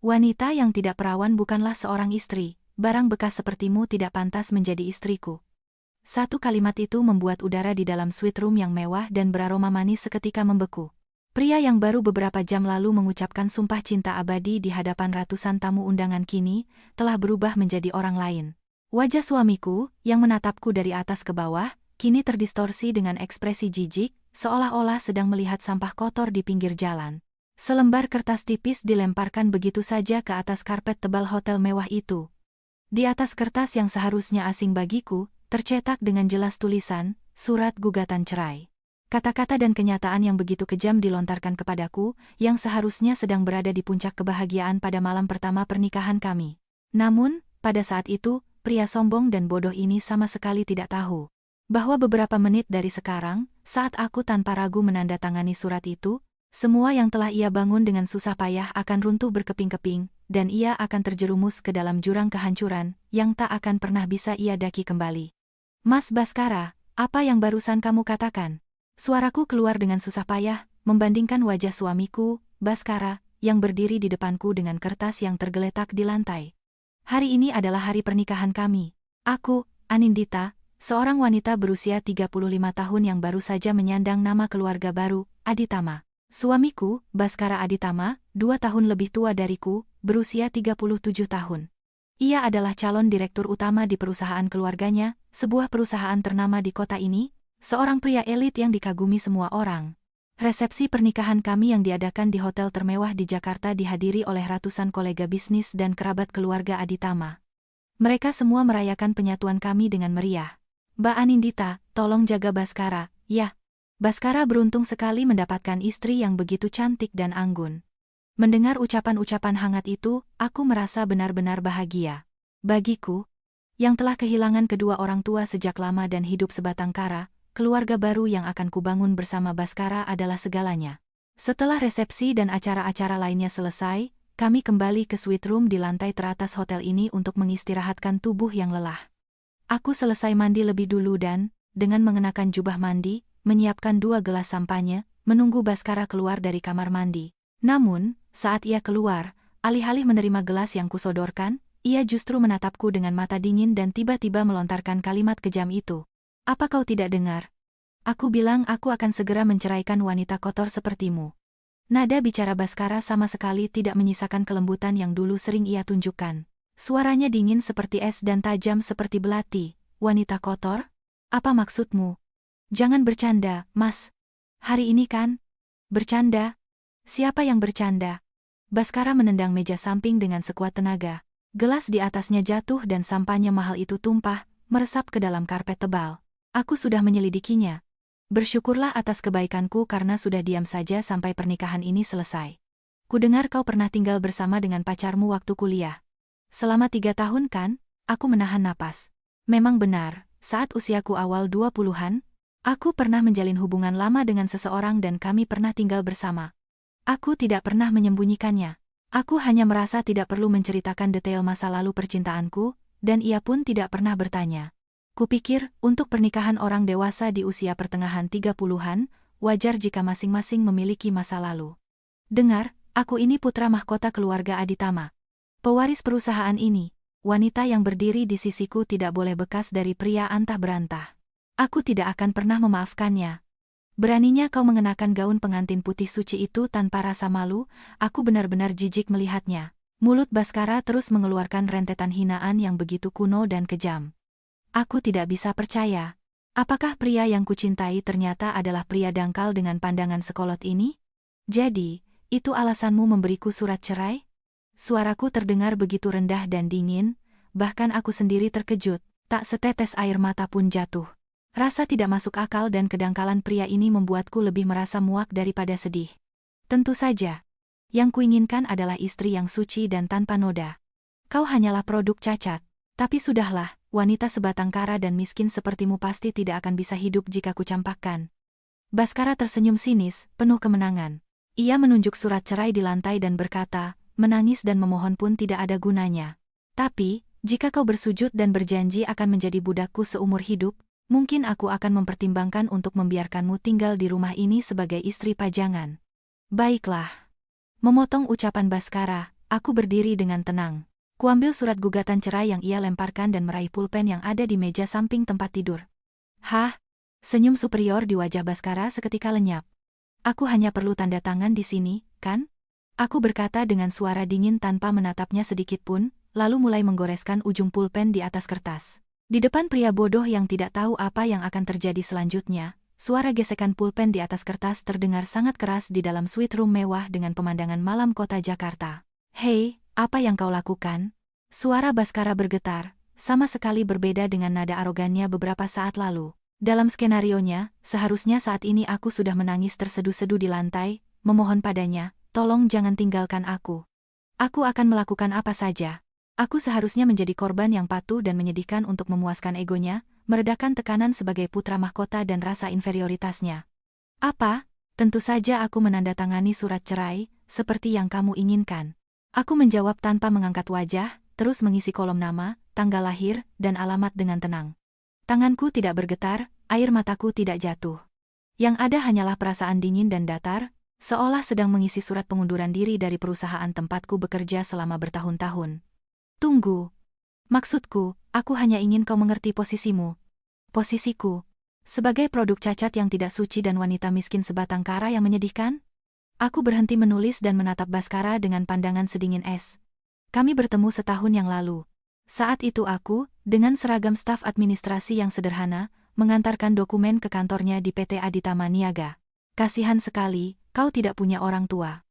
Wanita yang tidak perawan bukanlah seorang istri, barang bekas sepertimu tidak pantas menjadi istriku. Satu kalimat itu membuat udara di dalam suite room yang mewah dan beraroma manis seketika membeku. Pria yang baru beberapa jam lalu mengucapkan sumpah cinta abadi di hadapan ratusan tamu undangan kini telah berubah menjadi orang lain. Wajah suamiku, yang menatapku dari atas ke bawah, kini terdistorsi dengan ekspresi jijik, seolah-olah sedang melihat sampah kotor di pinggir jalan. Selembar kertas tipis dilemparkan begitu saja ke atas karpet tebal hotel mewah itu. Di atas kertas yang seharusnya asing bagiku, tercetak dengan jelas tulisan, surat gugatan cerai. Kata-kata dan kenyataan yang begitu kejam dilontarkan kepadaku, yang seharusnya sedang berada di puncak kebahagiaan pada malam pertama pernikahan kami. Namun, pada saat itu, pria sombong dan bodoh ini sama sekali tidak tahu bahwa beberapa menit dari sekarang, saat aku tanpa ragu menandatangani surat itu, semua yang telah ia bangun dengan susah payah akan runtuh berkeping-keping, dan ia akan terjerumus ke dalam jurang kehancuran, yang tak akan pernah bisa ia daki kembali. Mas Baskara, apa yang barusan kamu katakan? Suaraku keluar dengan susah payah, membandingkan wajah suamiku, Baskara, yang berdiri di depanku dengan kertas yang tergeletak di lantai. Hari ini adalah hari pernikahan kami. Aku, Anindita, seorang wanita berusia 35 tahun yang baru saja menyandang nama keluarga baru, Aditama. Suamiku, Baskara Aditama, 2 tahun lebih tua dariku, berusia 37 tahun. Ia adalah calon direktur utama di perusahaan keluarganya, sebuah perusahaan ternama di kota ini, seorang pria elit yang dikagumi semua orang. Resepsi pernikahan kami yang diadakan di hotel termewah di Jakarta dihadiri oleh ratusan kolega bisnis dan kerabat keluarga Aditama. Mereka semua merayakan penyatuan kami dengan meriah. Mbak Anindita, tolong jaga Baskara, ya. Baskara beruntung sekali mendapatkan istri yang begitu cantik dan anggun. Mendengar ucapan-ucapan hangat itu, aku merasa benar-benar bahagia. Bagiku, yang telah kehilangan kedua orang tua sejak lama dan hidup sebatang kara, keluarga baru yang akan kubangun bersama Baskara adalah segalanya. Setelah resepsi dan acara-acara lainnya selesai, kami kembali ke suite room di lantai teratas hotel ini untuk mengistirahatkan tubuh yang lelah. Aku selesai mandi lebih dulu dan, dengan mengenakan jubah mandi, menyiapkan 2 gelas sampanye, menunggu Baskara keluar dari kamar mandi. Namun, saat ia keluar, alih-alih menerima gelas yang kusodorkan, ia justru menatapku dengan mata dingin dan tiba-tiba melontarkan kalimat kejam itu. Apa kau tidak dengar? Aku bilang aku akan segera menceraikan wanita kotor sepertimu. Nada bicara Baskara sama sekali tidak menyisakan kelembutan yang dulu sering ia tunjukkan. Suaranya dingin seperti es dan tajam seperti belati. Wanita kotor? Apa maksudmu? Jangan bercanda, Mas. Hari ini kan? Bercanda? Siapa yang bercanda? Baskara menendang meja samping dengan sekuat tenaga. Gelas di atasnya jatuh dan sampahnya mahal itu tumpah, meresap ke dalam karpet tebal. Aku sudah menyelidikinya. Bersyukurlah atas kebaikanku karena sudah diam saja sampai pernikahan ini selesai. Kudengar kau pernah tinggal bersama dengan pacarmu waktu kuliah. Selama 3 tahun kan? Aku menahan napas. Memang benar, saat usiaku awal 20-an, aku pernah menjalin hubungan lama dengan seseorang dan kami pernah tinggal bersama. Aku tidak pernah menyembunyikannya. Aku hanya merasa tidak perlu menceritakan detail masa lalu percintaanku, dan ia pun tidak pernah bertanya. Kupikir, untuk pernikahan orang dewasa di usia pertengahan 30-an, wajar jika masing-masing memiliki masa lalu. Dengar, aku ini putra mahkota keluarga Aditama. Pewaris perusahaan ini, wanita yang berdiri di sisiku tidak boleh bekas dari pria antah berantah. Aku tidak akan pernah memaafkannya. Beraninya kau mengenakan gaun pengantin putih suci itu tanpa rasa malu, aku benar-benar jijik melihatnya. Mulut Baskara terus mengeluarkan rentetan hinaan yang begitu kuno dan kejam. Aku tidak bisa percaya. Apakah pria yang kucintai ternyata adalah pria dangkal dengan pandangan sekolot ini? Jadi, itu alasanmu memberiku surat cerai? Suaraku terdengar begitu rendah dan dingin, bahkan aku sendiri terkejut, tak setetes air mata pun jatuh. Rasa tidak masuk akal dan kedangkalan pria ini membuatku lebih merasa muak daripada sedih. Tentu saja, yang kuinginkan adalah istri yang suci dan tanpa noda. Kau hanyalah produk cacat, tapi sudahlah. Wanita sebatang kara dan miskin sepertimu pasti tidak akan bisa hidup jika kucampakkan. Baskara tersenyum sinis, penuh kemenangan. Ia menunjuk surat cerai di lantai dan berkata, menangis dan memohon pun tidak ada gunanya. Tapi, jika kau bersujud dan berjanji akan menjadi budakku seumur hidup, mungkin aku akan mempertimbangkan untuk membiarkanmu tinggal di rumah ini sebagai istri pajangan. Baiklah. Memotong ucapan Baskara, aku berdiri dengan tenang. Kuambil surat gugatan cerai yang ia lemparkan dan meraih pulpen yang ada di meja samping tempat tidur. Hah? Senyum superior di wajah Baskara seketika lenyap. Aku hanya perlu tanda tangan di sini, kan? Aku berkata dengan suara dingin tanpa menatapnya sedikit pun, lalu mulai menggoreskan ujung pulpen di atas kertas. Di depan pria bodoh yang tidak tahu apa yang akan terjadi selanjutnya, suara gesekan pulpen di atas kertas terdengar sangat keras di dalam suite room mewah dengan pemandangan malam kota Jakarta. Hei, apa yang kau lakukan? Suara Baskara bergetar, sama sekali berbeda dengan nada arogannya beberapa saat lalu. Dalam skenarionya, seharusnya saat ini aku sudah menangis terseduh-seduh di lantai, memohon padanya, tolong jangan tinggalkan aku. Aku akan melakukan apa saja. Aku seharusnya menjadi korban yang patuh dan menyedihkan untuk memuaskan egonya, meredakan tekanan sebagai putra mahkota dan rasa inferioritasnya. Apa? Tentu saja aku menandatangani surat cerai, seperti yang kamu inginkan. Aku menjawab tanpa mengangkat wajah, terus mengisi kolom nama, tanggal lahir, dan alamat dengan tenang. Tanganku tidak bergetar, air mataku tidak jatuh. Yang ada hanyalah perasaan dingin dan datar, seolah sedang mengisi surat pengunduran diri dari perusahaan tempatku bekerja selama bertahun-tahun. Tunggu. Maksudku, aku hanya ingin kau mengerti posisimu. Posisiku. Sebagai produk cacat yang tidak suci dan wanita miskin sebatang kara yang menyedihkan? Aku berhenti menulis dan menatap Baskara dengan pandangan sedingin es. Kami bertemu setahun yang lalu. Saat itu aku, dengan seragam staf administrasi yang sederhana, mengantarkan dokumen ke kantornya di PT Aditama Niaga. Kasihan sekali, kau tidak punya orang tua.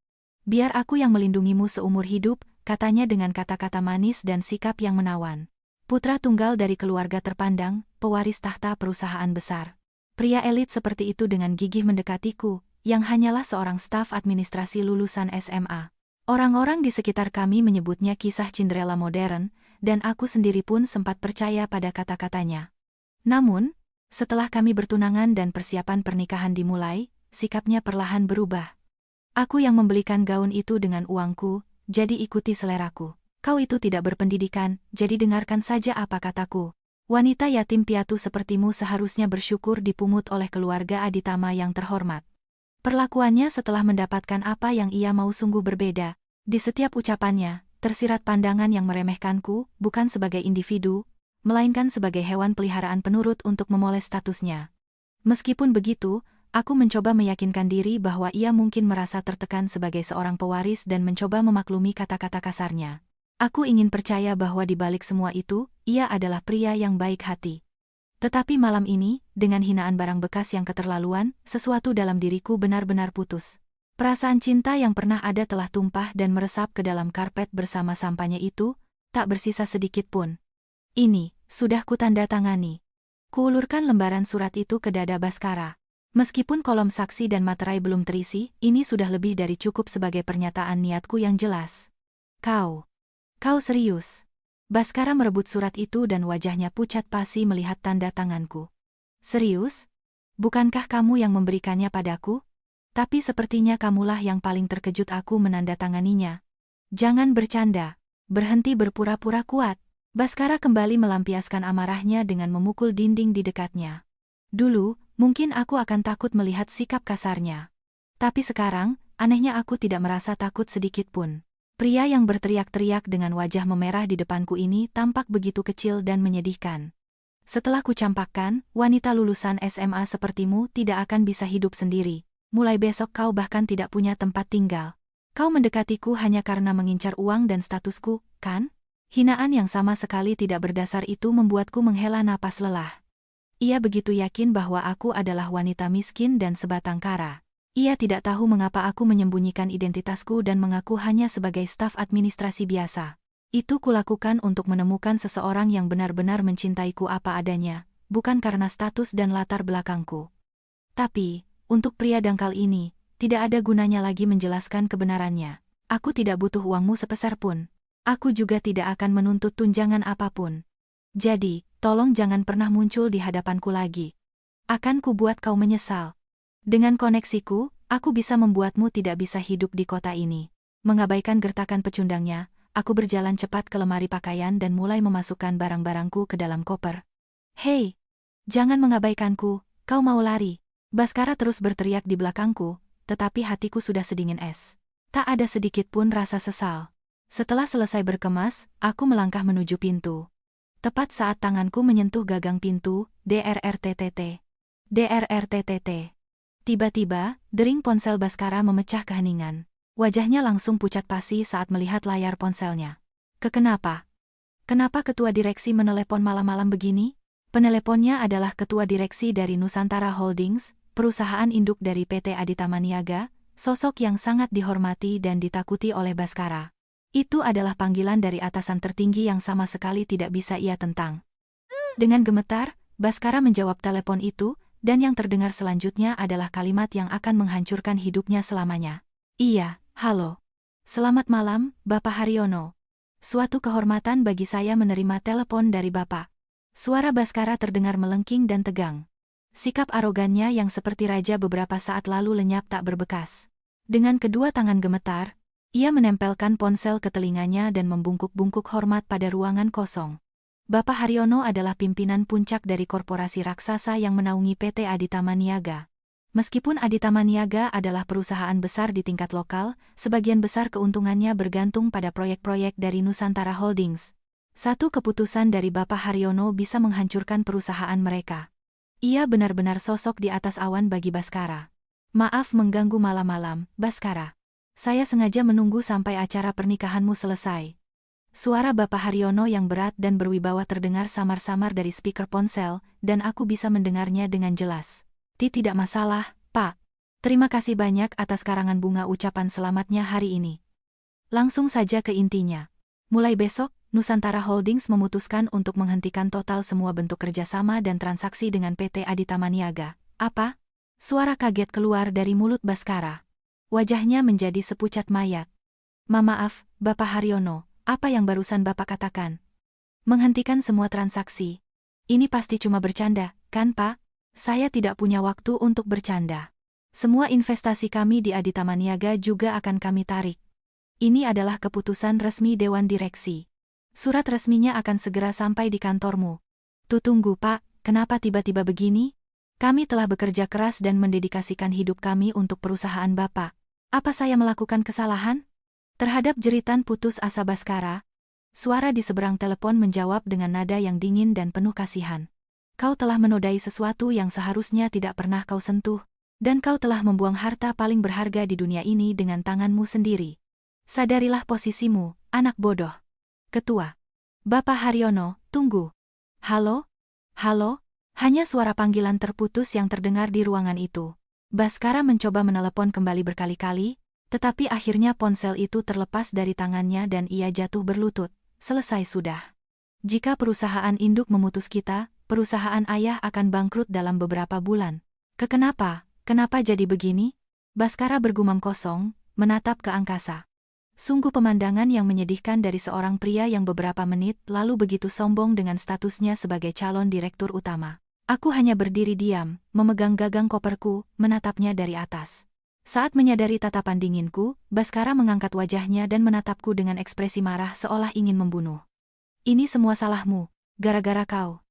Biar aku yang melindungimu seumur hidup, katanya dengan kata-kata manis dan sikap yang menawan. Putra tunggal dari keluarga terpandang, pewaris tahta perusahaan besar. Pria elit seperti itu dengan gigih mendekatiku, yang hanyalah seorang staf administrasi lulusan SMA. Orang-orang di sekitar kami menyebutnya kisah Cinderella modern, dan aku sendiri pun sempat percaya pada kata-katanya. Namun, setelah kami bertunangan dan persiapan pernikahan dimulai, sikapnya perlahan berubah. Aku yang membelikan gaun itu dengan uangku, jadi ikuti seleraku. Kau itu tidak berpendidikan, jadi dengarkan saja apa kataku. Wanita yatim piatu sepertimu seharusnya bersyukur dipungut oleh keluarga Aditama yang terhormat. Perlakuannya setelah mendapatkan apa yang ia mau sungguh berbeda. Di setiap ucapannya, tersirat pandangan yang meremehkanku, bukan sebagai individu, melainkan sebagai hewan peliharaan penurut untuk memoles statusnya. Meskipun begitu, aku mencoba meyakinkan diri bahwa ia mungkin merasa tertekan sebagai seorang pewaris dan mencoba memaklumi kata-kata kasarnya. Aku ingin percaya bahwa di balik semua itu, ia adalah pria yang baik hati. Tetapi malam ini, dengan hinaan barang bekas yang keterlaluan, sesuatu dalam diriku benar-benar putus. Perasaan cinta yang pernah ada telah tumpah dan meresap ke dalam karpet bersama sampahnya itu, tak bersisa sedikit pun. Ini, sudah kutandatangani. Kuulurkan lembaran surat itu ke dada Baskara. Meskipun kolom saksi dan materai belum terisi, ini sudah lebih dari cukup sebagai pernyataan niatku yang jelas. Kau serius? Baskara merebut surat itu dan wajahnya pucat pasi melihat tanda tanganku. Serius? Bukankah kamu yang memberikannya padaku? Tapi sepertinya kamulah yang paling terkejut aku menandatanganinya. Jangan bercanda. Berhenti berpura-pura kuat. Baskara kembali melampiaskan amarahnya dengan memukul dinding di dekatnya. Dulu, mungkin aku akan takut melihat sikap kasarnya. Tapi sekarang, anehnya aku tidak merasa takut sedikit pun. Pria yang berteriak-teriak dengan wajah memerah di depanku ini tampak begitu kecil dan menyedihkan. Setelah kucampakkan, wanita lulusan SMA sepertimu tidak akan bisa hidup sendiri. Mulai besok kau bahkan tidak punya tempat tinggal. Kau mendekatiku hanya karena mengincar uang dan statusku, kan? Hinaan yang sama sekali tidak berdasar itu membuatku menghela napas lelah. Ia begitu yakin bahwa aku adalah wanita miskin dan sebatang kara. Ia tidak tahu mengapa aku menyembunyikan identitasku dan mengaku hanya sebagai staf administrasi biasa. Itu kulakukan untuk menemukan seseorang yang benar-benar mencintaiku apa adanya, bukan karena status dan latar belakangku. Tapi, untuk pria dangkal ini, tidak ada gunanya lagi menjelaskan kebenarannya. Aku tidak butuh uangmu sepeser pun. Aku juga tidak akan menuntut tunjangan apapun. Jadi, tolong jangan pernah muncul di hadapanku lagi. Akan kubuat kau menyesal. Dengan koneksiku, aku bisa membuatmu tidak bisa hidup di kota ini. Mengabaikan gertakan pecundangnya, aku berjalan cepat ke lemari pakaian dan mulai memasukkan barang-barangku ke dalam koper. Hei, jangan mengabaikanku, kau mau lari. Baskara terus berteriak di belakangku, tetapi hatiku sudah sedingin es. Tak ada sedikit pun rasa sesal. Setelah selesai berkemas, aku melangkah menuju pintu. Tepat saat tanganku menyentuh gagang pintu, DRRTTT. DRRTTT. Tiba-tiba, dering ponsel Baskara memecah keheningan. Wajahnya langsung pucat pasi saat melihat layar ponselnya. Kenapa? Kenapa ketua direksi menelepon malam-malam begini? Peneleponnya adalah ketua direksi dari Nusantara Holdings, perusahaan induk dari PT Aditya Maniaga, sosok yang sangat dihormati dan ditakuti oleh Baskara. Itu adalah panggilan dari atasan tertinggi yang sama sekali tidak bisa ia tentang. Dengan gemetar, Baskara menjawab telepon itu, dan yang terdengar selanjutnya adalah kalimat yang akan menghancurkan hidupnya selamanya. Iya, halo. Selamat malam, Bapak Haryono. Suatu kehormatan bagi saya menerima telepon dari Bapak. Suara Baskara terdengar melengking dan tegang. Sikap arogannya yang seperti raja beberapa saat lalu lenyap tak berbekas. Dengan kedua tangan gemetar, ia menempelkan ponsel ke telinganya dan membungkuk-bungkuk hormat pada ruangan kosong. Bapak Haryono adalah pimpinan puncak dari korporasi raksasa yang menaungi PT Aditya Maniaga. Meskipun Aditya Maniaga adalah perusahaan besar di tingkat lokal, sebagian besar keuntungannya bergantung pada proyek-proyek dari Nusantara Holdings. Satu keputusan dari Bapak Haryono bisa menghancurkan perusahaan mereka. Ia benar-benar sosok di atas awan bagi Baskara. Maaf mengganggu malam-malam, Baskara. Saya sengaja menunggu sampai acara pernikahanmu selesai. Suara Bapak Haryono yang berat dan berwibawa terdengar samar-samar dari speaker ponsel, dan aku bisa mendengarnya dengan jelas. Tidak masalah, Pak. Terima kasih banyak atas karangan bunga ucapan selamatnya hari ini. Langsung saja ke intinya. Mulai besok, Nusantara Holdings memutuskan untuk menghentikan total semua bentuk kerjasama dan transaksi dengan PT Aditya Maniaga. Apa? Suara kaget keluar dari mulut Baskara. Wajahnya menjadi sepucat mayat. Maaf, Bapak Haryono, apa yang barusan Bapak katakan? Menghentikan semua transaksi. Ini pasti cuma bercanda, kan Pak? Saya tidak punya waktu untuk bercanda. Semua investasi kami di Aditya Maniaga juga akan kami tarik. Ini adalah keputusan resmi Dewan Direksi. Surat resminya akan segera sampai di kantormu. Tunggu Pak, kenapa tiba-tiba begini? Kami telah bekerja keras dan mendedikasikan hidup kami untuk perusahaan Bapak. Apa saya melakukan kesalahan? Terhadap jeritan putus asa Baskara, suara di seberang telepon menjawab dengan nada yang dingin dan penuh kasihan. Kau telah menodai sesuatu yang seharusnya tidak pernah kau sentuh, dan kau telah membuang harta paling berharga di dunia ini dengan tanganmu sendiri. Sadarilah posisimu, anak bodoh. Ketua. Bapak Haryono, tunggu. Halo? Halo? Hanya suara panggilan terputus yang terdengar di ruangan itu. Baskara mencoba menelepon kembali berkali-kali, tetapi akhirnya ponsel itu terlepas dari tangannya dan ia jatuh berlutut. Selesai sudah. Jika perusahaan induk memutus kita, perusahaan ayah akan bangkrut dalam beberapa bulan. Kenapa jadi begini? Baskara bergumam kosong, menatap ke angkasa. Sungguh pemandangan yang menyedihkan dari seorang pria yang beberapa menit lalu begitu sombong dengan statusnya sebagai calon direktur utama. Aku hanya berdiri diam, memegang gagang koperku, menatapnya dari atas. Saat menyadari tatapan dinginku, Baskara mengangkat wajahnya dan menatapku dengan ekspresi marah seolah ingin membunuh. Ini semua salahmu, gara-gara kau.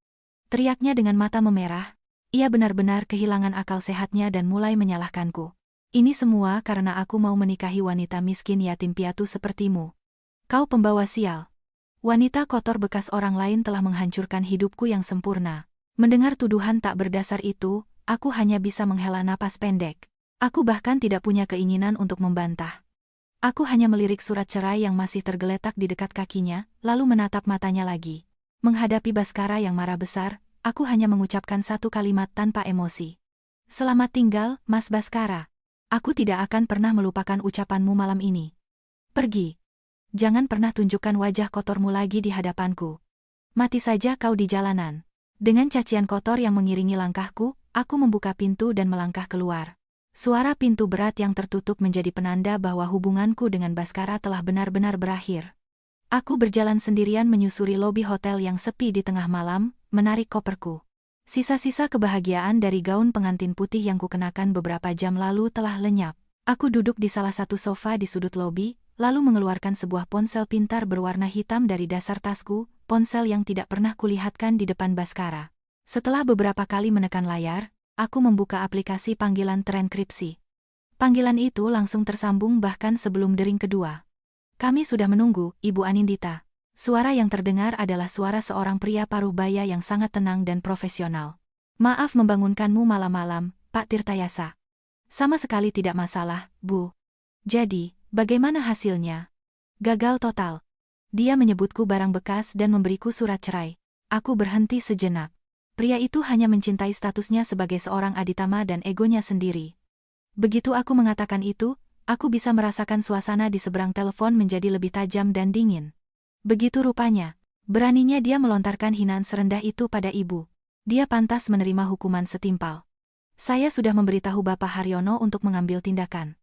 Teriaknya dengan mata memerah. Ia benar-benar kehilangan akal sehatnya dan mulai menyalahkanku. Ini semua karena aku mau menikahi wanita miskin yatim piatu sepertimu. Kau pembawa sial. Wanita kotor bekas orang lain telah menghancurkan hidupku yang sempurna. Mendengar tuduhan tak berdasar itu, aku hanya bisa menghela napas pendek. Aku bahkan tidak punya keinginan untuk membantah. Aku hanya melirik surat cerai yang masih tergeletak di dekat kakinya, lalu menatap matanya lagi. Menghadapi Baskara yang marah besar, aku hanya mengucapkan satu kalimat tanpa emosi. Selamat tinggal, Mas Baskara. Aku tidak akan pernah melupakan ucapanmu malam ini. Pergi. Jangan pernah tunjukkan wajah kotormu lagi di hadapanku. Mati saja kau di jalanan. Dengan cacian kotor yang mengiringi langkahku, aku membuka pintu dan melangkah keluar. Suara pintu berat yang tertutup menjadi penanda bahwa hubunganku dengan Baskara telah benar-benar berakhir. Aku berjalan sendirian menyusuri lobi hotel yang sepi di tengah malam, menarik koperku. Sisa-sisa kebahagiaan dari gaun pengantin putih yang kukenakan beberapa jam lalu telah lenyap. Aku duduk di salah satu sofa di sudut lobi, lalu mengeluarkan sebuah ponsel pintar berwarna hitam dari dasar tasku, ponsel yang tidak pernah kulihatkan di depan Baskara. Setelah beberapa kali menekan layar, aku membuka aplikasi panggilan terenkripsi. Panggilan itu langsung tersambung bahkan sebelum dering kedua. Kami sudah menunggu, Ibu Anindita. Suara yang terdengar adalah suara seorang pria paruh baya yang sangat tenang dan profesional. Maaf membangunkanmu malam-malam, Pak Tirtayasa. Sama sekali tidak masalah, Bu. Jadi, bagaimana hasilnya? Gagal total. Dia menyebutku barang bekas dan memberiku surat cerai. Aku berhenti sejenak. Pria itu hanya mencintai statusnya sebagai seorang aditama dan egonya sendiri. Begitu aku mengatakan itu, aku bisa merasakan suasana di seberang telepon menjadi lebih tajam dan dingin. Begitu rupanya, beraninya dia melontarkan hinaan serendah itu pada ibu. Dia pantas menerima hukuman setimpal. Saya sudah memberitahu Bapak Haryono untuk mengambil tindakan.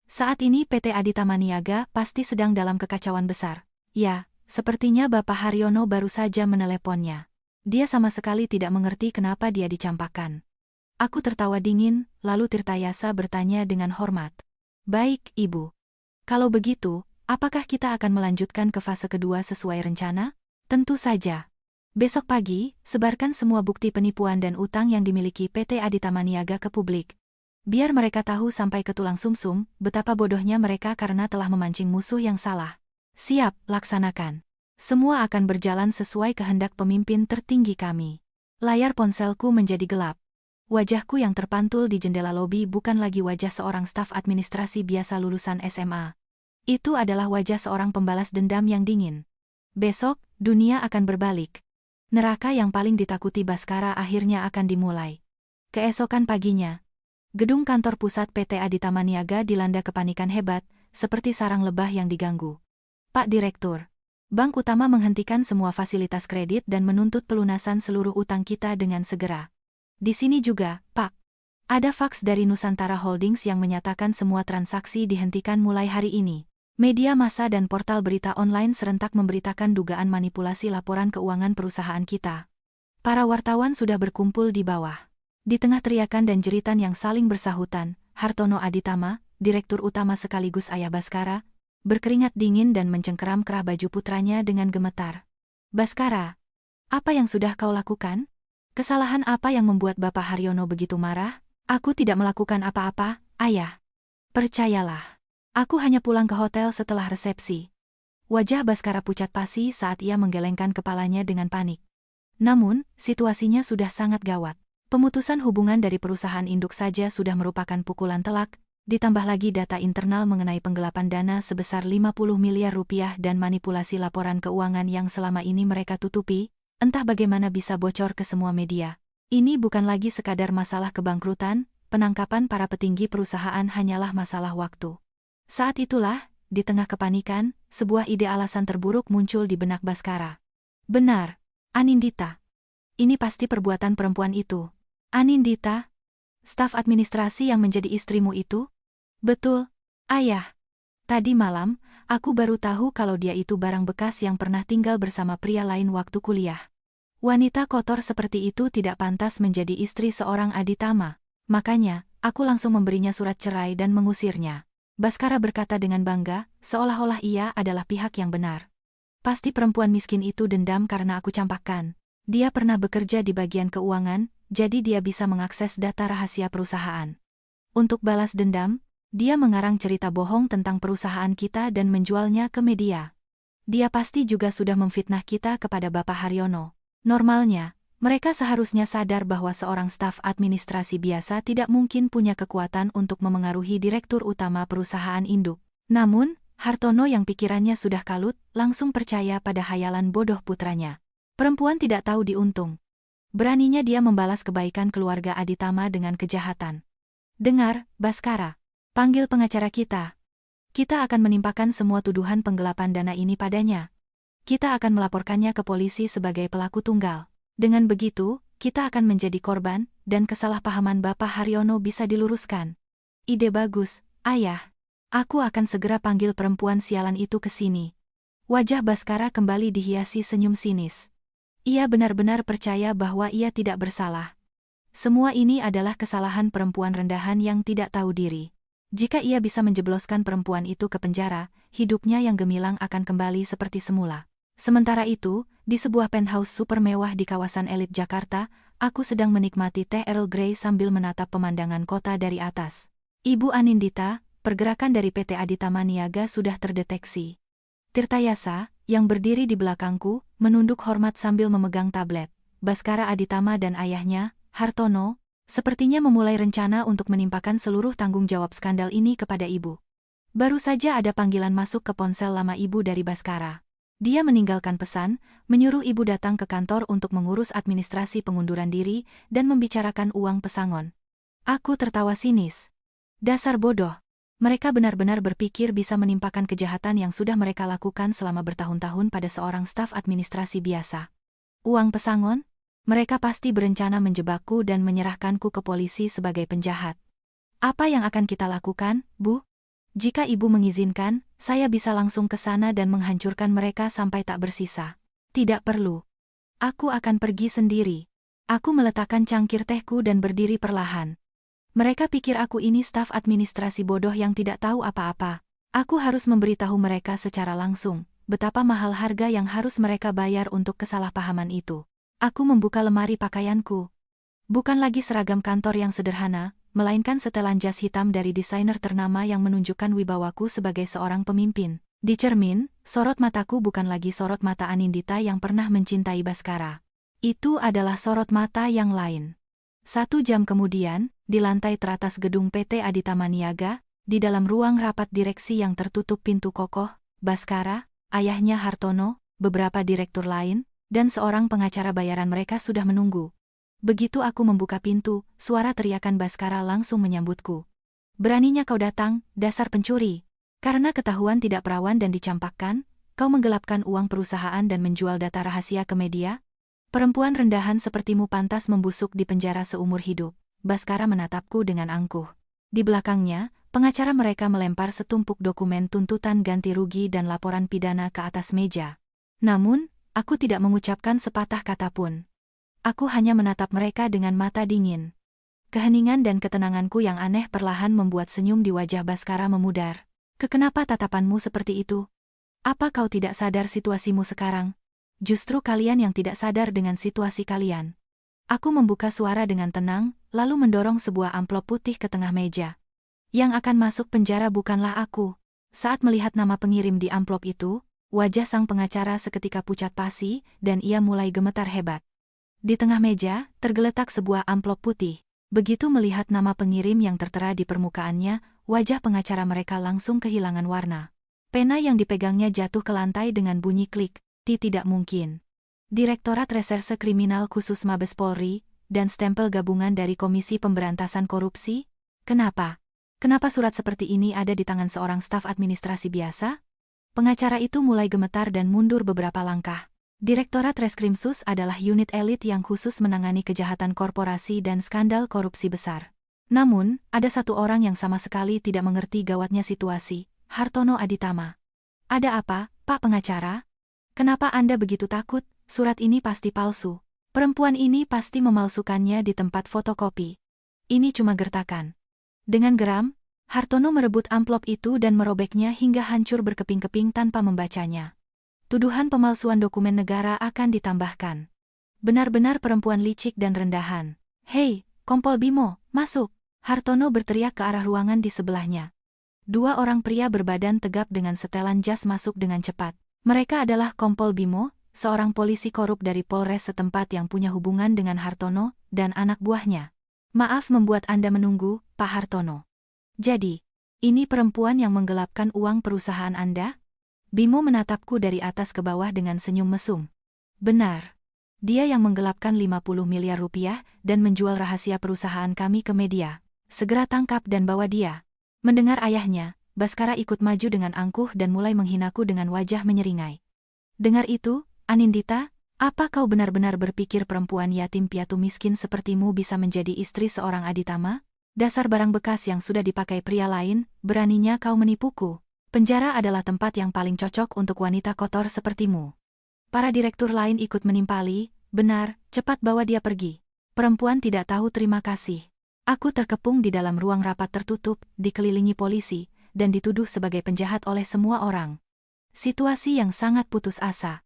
Saat ini PT Aditama Niaga pasti sedang dalam kekacauan besar. Ya, sepertinya Bapak Haryono baru saja meneleponnya. Dia sama sekali tidak mengerti kenapa dia dicampakkan. Aku tertawa dingin, lalu Tirtayasa bertanya dengan hormat. Baik, Ibu. Kalau begitu, apakah kita akan melanjutkan ke fase kedua sesuai rencana? Tentu saja. Besok pagi, sebarkan semua bukti penipuan dan utang yang dimiliki PT Aditama Niaga ke publik. Biar mereka tahu sampai ke tulang sumsum, betapa bodohnya mereka karena telah memancing musuh yang salah. Siap, laksanakan. Semua akan berjalan sesuai kehendak pemimpin tertinggi kami. Layar ponselku menjadi gelap. Wajahku yang terpantul di jendela lobi bukan lagi wajah seorang staf administrasi biasa lulusan SMA. Itu adalah wajah seorang pembalas dendam yang dingin. Besok, dunia akan berbalik. Neraka yang paling ditakuti Baskara akhirnya akan dimulai. Keesokan paginya, gedung kantor pusat PT Aditama Niaga dilanda kepanikan hebat, seperti sarang lebah yang diganggu. Pak Direktur, Bank Utama menghentikan semua fasilitas kredit dan menuntut pelunasan seluruh utang kita dengan segera. Di sini juga, Pak. Ada faks dari Nusantara Holdings yang menyatakan semua transaksi dihentikan mulai hari ini. Media massa dan portal berita online serentak memberitakan dugaan manipulasi laporan keuangan perusahaan kita. Para wartawan sudah berkumpul di bawah. Di tengah teriakan dan jeritan yang saling bersahutan, Hartono Aditama, Direktur Utama sekaligus ayah Baskara, berkeringat dingin dan mencengkeram kerah baju putranya dengan gemetar. Baskara, apa yang sudah kau lakukan? Kesalahan apa yang membuat Bapak Haryono begitu marah? Aku tidak melakukan apa-apa, ayah. Percayalah. Aku hanya pulang ke hotel setelah resepsi. Wajah Baskara pucat pasi saat ia menggelengkan kepalanya dengan panik. Namun, situasinya sudah sangat gawat. Pemutusan hubungan dari perusahaan induk saja sudah merupakan pukulan telak, ditambah lagi data internal mengenai penggelapan dana sebesar 50 miliar rupiah dan manipulasi laporan keuangan yang selama ini mereka tutupi, entah bagaimana bisa bocor ke semua media. Ini bukan lagi sekadar masalah kebangkrutan, penangkapan para petinggi perusahaan hanyalah masalah waktu. Saat itulah, di tengah kepanikan, sebuah ide alasan terburuk muncul di benak Baskara. Benar, Anindita. Ini pasti perbuatan perempuan itu. Anindita? Staf administrasi yang menjadi istrimu itu? Betul, ayah. Tadi malam, aku baru tahu kalau dia itu barang bekas yang pernah tinggal bersama pria lain waktu kuliah. Wanita kotor seperti itu tidak pantas menjadi istri seorang aditama. Makanya, aku langsung memberinya surat cerai dan mengusirnya. Baskara berkata dengan bangga, seolah-olah ia adalah pihak yang benar. Pasti perempuan miskin itu dendam karena aku campakkan. Dia pernah bekerja di bagian keuangan, jadi dia bisa mengakses data rahasia perusahaan. Untuk balas dendam, dia mengarang cerita bohong tentang perusahaan kita dan menjualnya ke media. Dia pasti juga sudah memfitnah kita kepada Bapak Haryono. Normalnya, mereka seharusnya sadar bahwa seorang staf administrasi biasa tidak mungkin punya kekuatan untuk memengaruhi direktur utama perusahaan induk. Namun, Hartono yang pikirannya sudah kalut, langsung percaya pada hayalan bodoh putranya. Perempuan tidak tahu diuntung. Beraninya dia membalas kebaikan keluarga Aditama dengan kejahatan. Dengar, Baskara. Panggil pengacara kita. Kita akan menimpakan semua tuduhan penggelapan dana ini padanya. Kita akan melaporkannya ke polisi sebagai pelaku tunggal. Dengan begitu, kita akan menjadi korban, dan kesalahpahaman Bapak Haryono bisa diluruskan. Ide bagus, ayah. Aku akan segera panggil perempuan sialan itu ke sini. Wajah Baskara kembali dihiasi senyum sinis. Ia benar-benar percaya bahwa ia tidak bersalah. Semua ini adalah kesalahan perempuan rendahan yang tidak tahu diri. Jika ia bisa menjebloskan perempuan itu ke penjara, hidupnya yang gemilang akan kembali seperti semula. Sementara itu, di sebuah penthouse super mewah di kawasan elit Jakarta, aku sedang menikmati teh Earl Grey sambil menatap pemandangan kota dari atas. Ibu Anindita, pergerakan dari PT Aditama Niaga sudah terdeteksi. Tirtayasa, yang berdiri di belakangku, menunduk hormat sambil memegang tablet. Baskara Aditama dan ayahnya, Hartono, sepertinya memulai rencana untuk menimpakan seluruh tanggung jawab skandal ini kepada ibu. Baru saja ada panggilan masuk ke ponsel lama ibu dari Baskara. Dia meninggalkan pesan, menyuruh ibu datang ke kantor untuk mengurus administrasi pengunduran diri dan membicarakan uang pesangon. Aku tertawa sinis. Dasar bodoh. Mereka benar-benar berpikir bisa menimpakan kejahatan yang sudah mereka lakukan selama bertahun-tahun pada seorang staf administrasi biasa. Uang pesangon? Mereka pasti berencana menjebakku dan menyerahkanku ke polisi sebagai penjahat. Apa yang akan kita lakukan, Bu? Jika ibu mengizinkan, saya bisa langsung ke sana dan menghancurkan mereka sampai tak bersisa. Tidak perlu. Aku akan pergi sendiri. Aku meletakkan cangkir tehku dan berdiri perlahan. Mereka pikir aku ini staf administrasi bodoh yang tidak tahu apa-apa. Aku harus memberitahu mereka secara langsung, betapa mahal harga yang harus mereka bayar untuk kesalahpahaman itu. Aku membuka lemari pakaianku. Bukan lagi seragam kantor yang sederhana, melainkan setelan jas hitam dari desainer ternama yang menunjukkan wibawaku sebagai seorang pemimpin. Di cermin, sorot mataku bukan lagi sorot mata Anindita yang pernah mencintai Baskara. Itu adalah sorot mata yang lain. 1 jam kemudian, di lantai teratas gedung PT Aditama Niaga, di dalam ruang rapat direksi yang tertutup pintu kokoh, Baskara, ayahnya Hartono, beberapa direktur lain, dan seorang pengacara bayaran mereka sudah menunggu. Begitu aku membuka pintu, suara teriakan Baskara langsung menyambutku. Beraninya kau datang, dasar pencuri. Karena ketahuan tidak perawan dan dicampakkan, kau menggelapkan uang perusahaan dan menjual data rahasia ke media? Perempuan rendahan sepertimu pantas membusuk di penjara seumur hidup. Baskara menatapku dengan angkuh. Di belakangnya, pengacara mereka melempar setumpuk dokumen tuntutan ganti rugi dan laporan pidana ke atas meja. Namun, aku tidak mengucapkan sepatah kata pun. Aku hanya menatap mereka dengan mata dingin. Keheningan dan ketenanganku yang aneh perlahan membuat senyum di wajah Baskara memudar. Kenapa tatapanmu seperti itu? Apa kau tidak sadar situasimu sekarang? Justru kalian yang tidak sadar dengan situasi kalian. Aku membuka suara dengan tenang, lalu mendorong sebuah amplop putih ke tengah meja. Yang akan masuk penjara bukanlah aku. Saat melihat nama pengirim di amplop itu, wajah sang pengacara seketika pucat pasi, dan ia mulai gemetar hebat. Di tengah meja, tergeletak sebuah amplop putih. Begitu melihat nama pengirim yang tertera di permukaannya, wajah pengacara mereka langsung kehilangan warna. Pena yang dipegangnya jatuh ke lantai dengan bunyi klik. Tidak mungkin. Direktorat Reserse Kriminal Khusus Mabes Polri, dan stempel gabungan dari Komisi Pemberantasan Korupsi? Kenapa? Kenapa surat seperti ini ada di tangan seorang staf administrasi biasa? Pengacara itu mulai gemetar dan mundur beberapa langkah. Direktorat Reskrimsus adalah unit elit yang khusus menangani kejahatan korporasi dan skandal korupsi besar. Namun, ada satu orang yang sama sekali tidak mengerti gawatnya situasi, Hartono Aditama. Ada apa, Pak Pengacara? Kenapa Anda begitu takut? Surat ini pasti palsu. Perempuan ini pasti memalsukannya di tempat fotokopi. Ini cuma gertakan. Dengan geram, Hartono merebut amplop itu dan merobeknya hingga hancur berkeping-keping tanpa membacanya. Tuduhan pemalsuan dokumen negara akan ditambahkan. Benar-benar perempuan licik dan rendahan. Hei, Kompol Bimo, masuk! Hartono berteriak ke arah ruangan di sebelahnya. 2 orang pria berbadan tegap dengan setelan jas masuk dengan cepat. Mereka adalah Kompol Bimo, seorang polisi korup dari Polres setempat yang punya hubungan dengan Hartono, dan anak buahnya. Maaf membuat Anda menunggu, Pak Hartono. Jadi, ini perempuan yang menggelapkan uang perusahaan Anda? Bimo menatapku dari atas ke bawah dengan senyum mesum. Benar. Dia yang menggelapkan 50 miliar rupiah dan menjual rahasia perusahaan kami ke media. Segera tangkap dan bawa dia. Mendengar ayahnya, Baskara ikut maju dengan angkuh dan mulai menghinaku dengan wajah menyeringai. Dengar itu, Anindita, apa kau benar-benar berpikir perempuan yatim piatu miskin sepertimu bisa menjadi istri seorang Aditama? Dasar barang bekas yang sudah dipakai pria lain, beraninya kau menipuku. Penjara adalah tempat yang paling cocok untuk wanita kotor sepertimu. Para direktur lain ikut menimpali, benar, cepat bawa dia pergi. Perempuan tidak tahu terima kasih. Aku terkepung di dalam ruang rapat tertutup, dikelilingi polisi, dan dituduh sebagai penjahat oleh semua orang. Situasi yang sangat putus asa.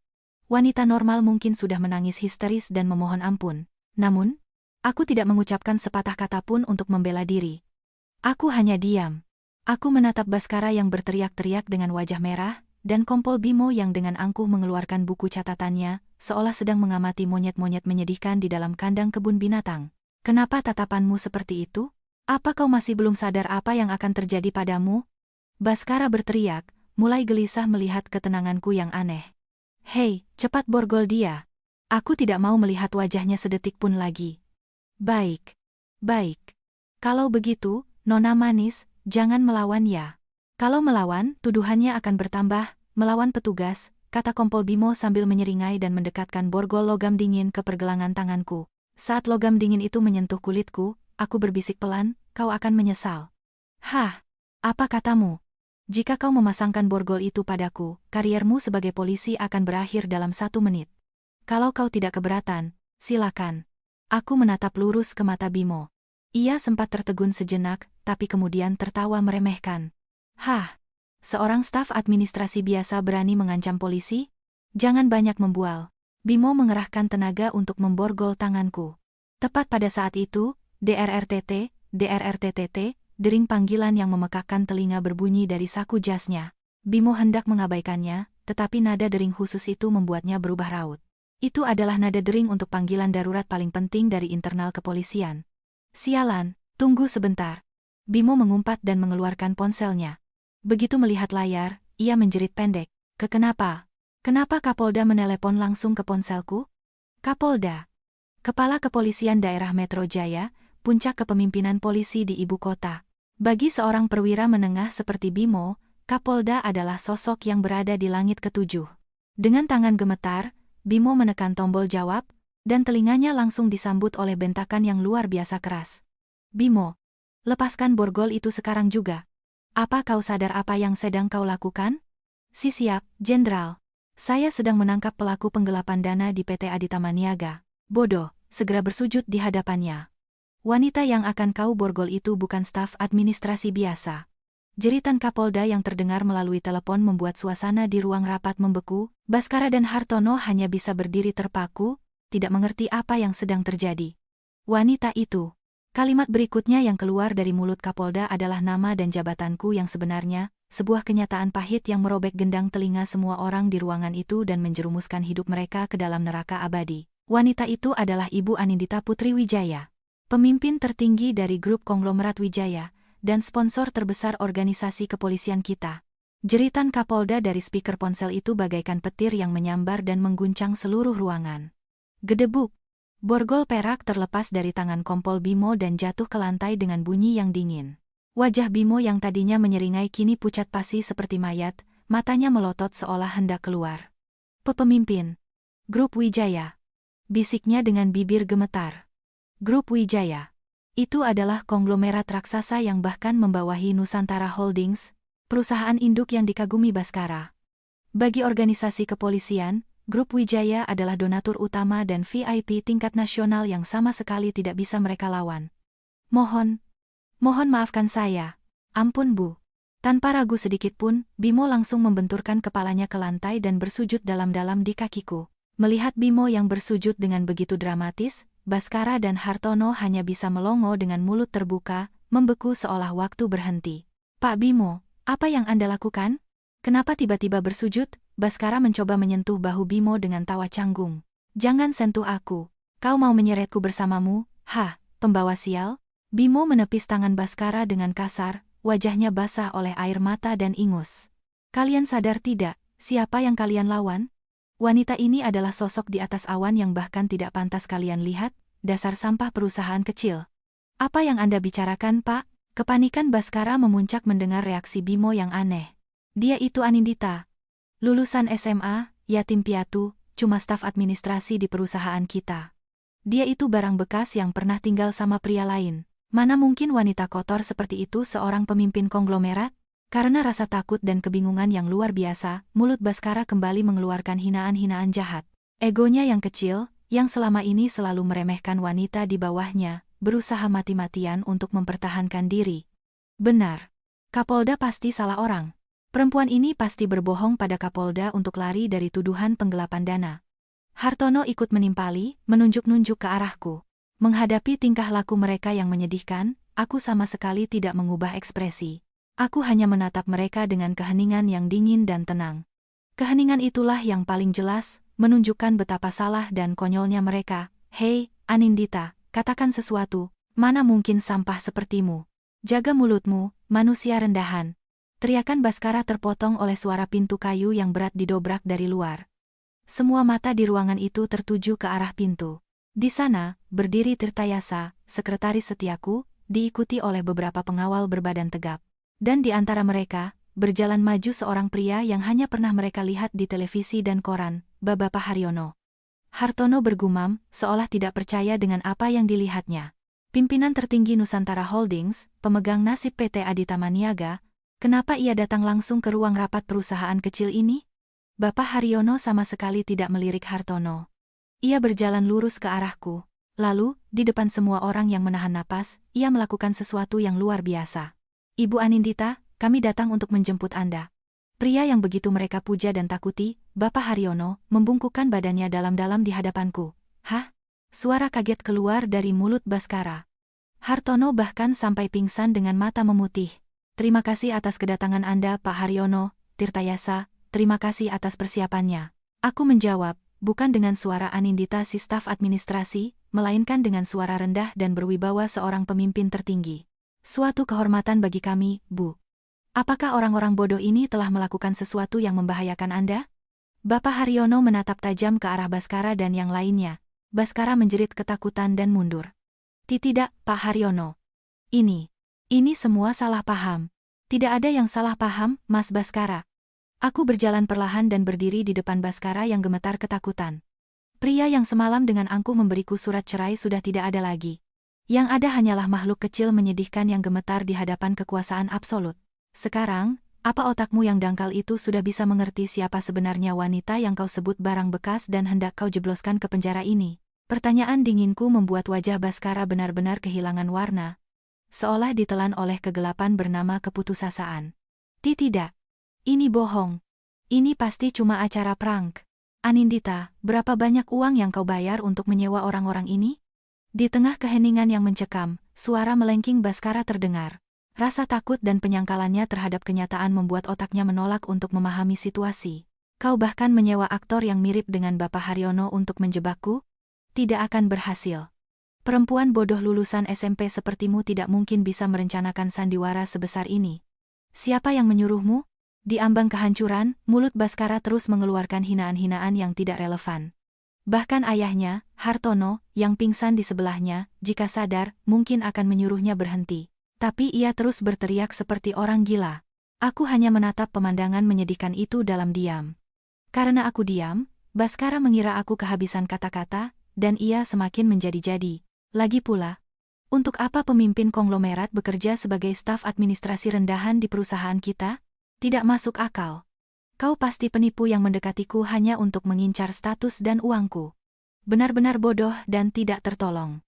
Wanita normal mungkin sudah menangis histeris dan memohon ampun. Namun, aku tidak mengucapkan sepatah kata pun untuk membela diri. Aku hanya diam. Aku menatap Baskara yang berteriak-teriak dengan wajah merah, dan Kompol Bimo yang dengan angkuh mengeluarkan buku catatannya, seolah sedang mengamati monyet-monyet menyedihkan di dalam kandang kebun binatang. Kenapa tatapanmu seperti itu? Apa kau masih belum sadar apa yang akan terjadi padamu? Baskara berteriak, mulai gelisah melihat ketenanganku yang aneh. Hei, cepat borgol dia. Aku tidak mau melihat wajahnya sedetik pun lagi. Baik. Baik. Kalau begitu, Nona manis, jangan melawan ya. Kalau melawan, tuduhannya akan bertambah, melawan petugas, kata Kompol Bimo sambil menyeringai dan mendekatkan borgol logam dingin ke pergelangan tanganku. Saat logam dingin itu menyentuh kulitku, aku berbisik pelan, kau akan menyesal. Hah, apa katamu? Jika kau memasangkan borgol itu padaku, kariermu sebagai polisi akan berakhir dalam 1 menit. Kalau kau tidak keberatan, silakan. Aku menatap lurus ke mata Bimo. Ia sempat tertegun sejenak, tapi kemudian tertawa meremehkan. Hah, seorang staf administrasi biasa berani mengancam polisi? Jangan banyak membual. Bimo mengerahkan tenaga untuk memborgol tanganku. Tepat pada saat itu, DRRTT, DRRTTT, dering panggilan yang memekakkan telinga berbunyi dari saku jasnya. Bimo hendak mengabaikannya, tetapi nada dering khusus itu membuatnya berubah raut. Itu adalah nada dering untuk panggilan darurat paling penting dari internal kepolisian. Sialan, tunggu sebentar. Bimo mengumpat dan mengeluarkan ponselnya. Begitu melihat layar, ia menjerit pendek. Kenapa? Kenapa Kapolda menelepon langsung ke ponselku? Kapolda, Kepala Kepolisian Daerah Metro Jaya, puncak kepemimpinan polisi di ibu kota. Bagi seorang perwira menengah seperti Bimo, Kapolda adalah sosok yang berada di langit ketujuh. Dengan tangan gemetar, Bimo menekan tombol jawab, dan telinganya langsung disambut oleh bentakan yang luar biasa keras. Bimo, lepaskan borgol itu sekarang juga. Apa kau sadar apa yang sedang kau lakukan? Siap, Jenderal. Saya sedang menangkap pelaku penggelapan dana di PT Aditya Maniaga. Bodoh, segera bersujud di hadapannya. Wanita yang akan kau borgol itu bukan staf administrasi biasa. Jeritan Kapolda yang terdengar melalui telepon membuat suasana di ruang rapat membeku. Baskara dan Hartono hanya bisa berdiri terpaku, tidak mengerti apa yang sedang terjadi. Wanita itu. Kalimat berikutnya yang keluar dari mulut Kapolda adalah nama dan jabatanku yang sebenarnya, sebuah kenyataan pahit yang merobek gendang telinga semua orang di ruangan itu dan menjerumuskan hidup mereka ke dalam neraka abadi. Wanita itu adalah Ibu Anindita Putri Wijaya, pemimpin tertinggi dari grup konglomerat Wijaya, dan sponsor terbesar organisasi kepolisian kita. Jeritan Kapolda dari speaker ponsel itu bagaikan petir yang menyambar dan mengguncang seluruh ruangan. Gedebuk. Borgol perak terlepas dari tangan Kompol Bimo dan jatuh ke lantai dengan bunyi yang dingin. Wajah Bimo yang tadinya menyeringai kini pucat pasi seperti mayat, matanya melotot seolah hendak keluar. Pemimpin Grup Wijaya, bisiknya dengan bibir gemetar. Grup Wijaya, itu adalah konglomerat raksasa yang bahkan membawahi Nusantara Holdings, perusahaan induk yang dikagumi Baskara. Bagi organisasi kepolisian, Grup Wijaya adalah donatur utama dan VIP tingkat nasional yang sama sekali tidak bisa mereka lawan. Mohon maafkan saya. Ampun Bu. Tanpa ragu sedikit pun, Bimo langsung membenturkan kepalanya ke lantai dan bersujud dalam-dalam di kakiku. Melihat Bimo yang bersujud dengan begitu dramatis, Baskara dan Hartono hanya bisa melongo dengan mulut terbuka, membeku seolah waktu berhenti. Pak Bimo, apa yang Anda lakukan? Kenapa tiba-tiba bersujud? Baskara mencoba menyentuh bahu Bimo dengan tawa canggung. Jangan sentuh aku. Kau mau menyeretku bersamamu? Hah, pembawa sial? Bimo menepis tangan Baskara dengan kasar, wajahnya basah oleh air mata dan ingus. Kalian sadar tidak, siapa yang kalian lawan? Wanita ini adalah sosok di atas awan yang bahkan tidak pantas kalian lihat, dasar sampah perusahaan kecil. Apa yang Anda bicarakan, Pak? Kepanikan Baskara memuncak mendengar reaksi Bimo yang aneh. Dia itu Anindita. Lulusan SMA, yatim piatu, cuma staf administrasi di perusahaan kita. Dia itu barang bekas yang pernah tinggal sama pria lain. Mana mungkin wanita kotor seperti itu seorang pemimpin konglomerat? Karena rasa takut dan kebingungan yang luar biasa, mulut Baskara kembali mengeluarkan hinaan-hinaan jahat. Egonya yang kecil, yang selama ini selalu meremehkan wanita di bawahnya, berusaha mati-matian untuk mempertahankan diri. Benar. Kapolda pasti salah orang. Perempuan ini pasti berbohong pada Kapolda untuk lari dari tuduhan penggelapan dana. Hartono ikut menimpali, menunjuk-nunjuk ke arahku. Menghadapi tingkah laku mereka yang menyedihkan, aku sama sekali tidak mengubah ekspresi. Aku hanya menatap mereka dengan keheningan yang dingin dan tenang. Keheningan itulah yang paling jelas, menunjukkan betapa salah dan konyolnya mereka. Hei, Anindita, katakan sesuatu, mana mungkin sampah sepertimu. Jaga mulutmu, manusia rendahan. Teriakan Baskara terpotong oleh suara pintu kayu yang berat didobrak dari luar. Semua mata di ruangan itu tertuju ke arah pintu. Di sana, berdiri Tirtayasa, sekretaris setiaku, diikuti oleh beberapa pengawal berbadan tegap. Dan di antara mereka, berjalan maju seorang pria yang hanya pernah mereka lihat di televisi dan koran, Bapak Haryono. Hartono bergumam, seolah tidak percaya dengan apa yang dilihatnya. Pimpinan tertinggi Nusantara Holdings, pemegang nasib PT Aditya Maniaga, kenapa ia datang langsung ke ruang rapat perusahaan kecil ini? Bapak Haryono sama sekali tidak melirik Hartono. Ia berjalan lurus ke arahku. Lalu, di depan semua orang yang menahan napas, ia melakukan sesuatu yang luar biasa. Ibu Anindita, kami datang untuk menjemput Anda. Pria yang begitu mereka puja dan takuti, Bapak Haryono, membungkukkan badannya dalam-dalam di hadapanku. Hah? Suara kaget keluar dari mulut Baskara. Hartono bahkan sampai pingsan dengan mata memutih. Terima kasih atas kedatangan Anda, Pak Haryono. Tirtayasa, terima kasih atas persiapannya. Aku menjawab, bukan dengan suara Anindita si staf administrasi, melainkan dengan suara rendah dan berwibawa seorang pemimpin tertinggi. Suatu kehormatan bagi kami, Bu. Apakah orang-orang bodoh ini telah melakukan sesuatu yang membahayakan Anda? Bapak Haryono menatap tajam ke arah Baskara dan yang lainnya. Baskara menjerit ketakutan dan mundur. Tidak, Pak Haryono. Ini semua salah paham. Tidak ada yang salah paham, Mas Baskara. Aku berjalan perlahan dan berdiri di depan Baskara yang gemetar ketakutan. Pria yang semalam dengan angkuh memberiku surat cerai sudah tidak ada lagi. Yang ada hanyalah makhluk kecil menyedihkan yang gemetar di hadapan kekuasaan absolut. Sekarang, apa otakmu yang dangkal itu sudah bisa mengerti siapa sebenarnya wanita yang kau sebut barang bekas dan hendak kau jebloskan ke penjara ini? Pertanyaan dinginku membuat wajah Baskara benar-benar kehilangan warna, seolah ditelan oleh kegelapan bernama keputusasaan. Tidak. Ini bohong. Ini pasti cuma acara prank. Anindita, berapa banyak uang yang kau bayar untuk menyewa orang-orang ini? Di tengah keheningan yang mencekam, suara melengking Baskara terdengar. Rasa takut dan penyangkalannya terhadap kenyataan membuat otaknya menolak untuk memahami situasi. Kau bahkan menyewa aktor yang mirip dengan Bapak Haryono untuk menjebakku? Tidak akan berhasil. Perempuan bodoh lulusan SMP sepertimu tidak mungkin bisa merencanakan sandiwara sebesar ini. Siapa yang menyuruhmu? Di ambang kehancuran, mulut Baskara terus mengeluarkan hinaan-hinaan yang tidak relevan. Bahkan ayahnya, Hartono, yang pingsan di sebelahnya, jika sadar, mungkin akan menyuruhnya berhenti. Tapi ia terus berteriak seperti orang gila. Aku hanya menatap pemandangan menyedihkan itu dalam diam. Karena aku diam, Baskara mengira aku kehabisan kata-kata, dan ia semakin menjadi-jadi. Lagi pula, untuk apa pemimpin konglomerat bekerja sebagai staf administrasi rendahan di perusahaan kita? Tidak masuk akal. Kau pasti penipu yang mendekatiku hanya untuk mengincar status dan uangku. Benar-benar bodoh dan tidak tertolong.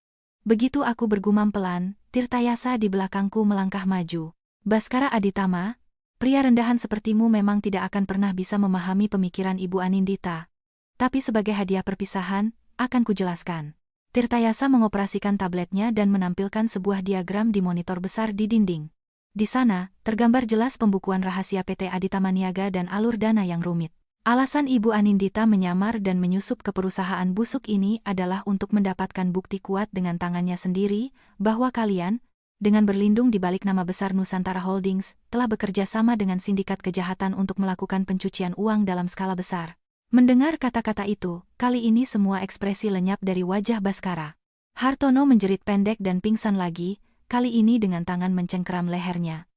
Begitu aku bergumam pelan, Tirtayasa di belakangku melangkah maju. Baskara Aditama, pria rendahan sepertimu memang tidak akan pernah bisa memahami pemikiran Ibu Anindita. Tapi sebagai hadiah perpisahan, akan kujelaskan. Tirtayasa mengoperasikan tabletnya dan menampilkan sebuah diagram di monitor besar di dinding. Di sana, tergambar jelas pembukuan rahasia PT Aditya Maniaga dan alur dana yang rumit. Alasan Ibu Anindita menyamar dan menyusup ke perusahaan busuk ini adalah untuk mendapatkan bukti kuat dengan tangannya sendiri, bahwa kalian, dengan berlindung di balik nama besar Nusantara Holdings, telah bekerja sama dengan sindikat kejahatan untuk melakukan pencucian uang dalam skala besar. Mendengar kata-kata itu, kali ini semua ekspresi lenyap dari wajah Baskara. Hartono menjerit pendek dan pingsan lagi, kali ini dengan tangan mencengkeram lehernya.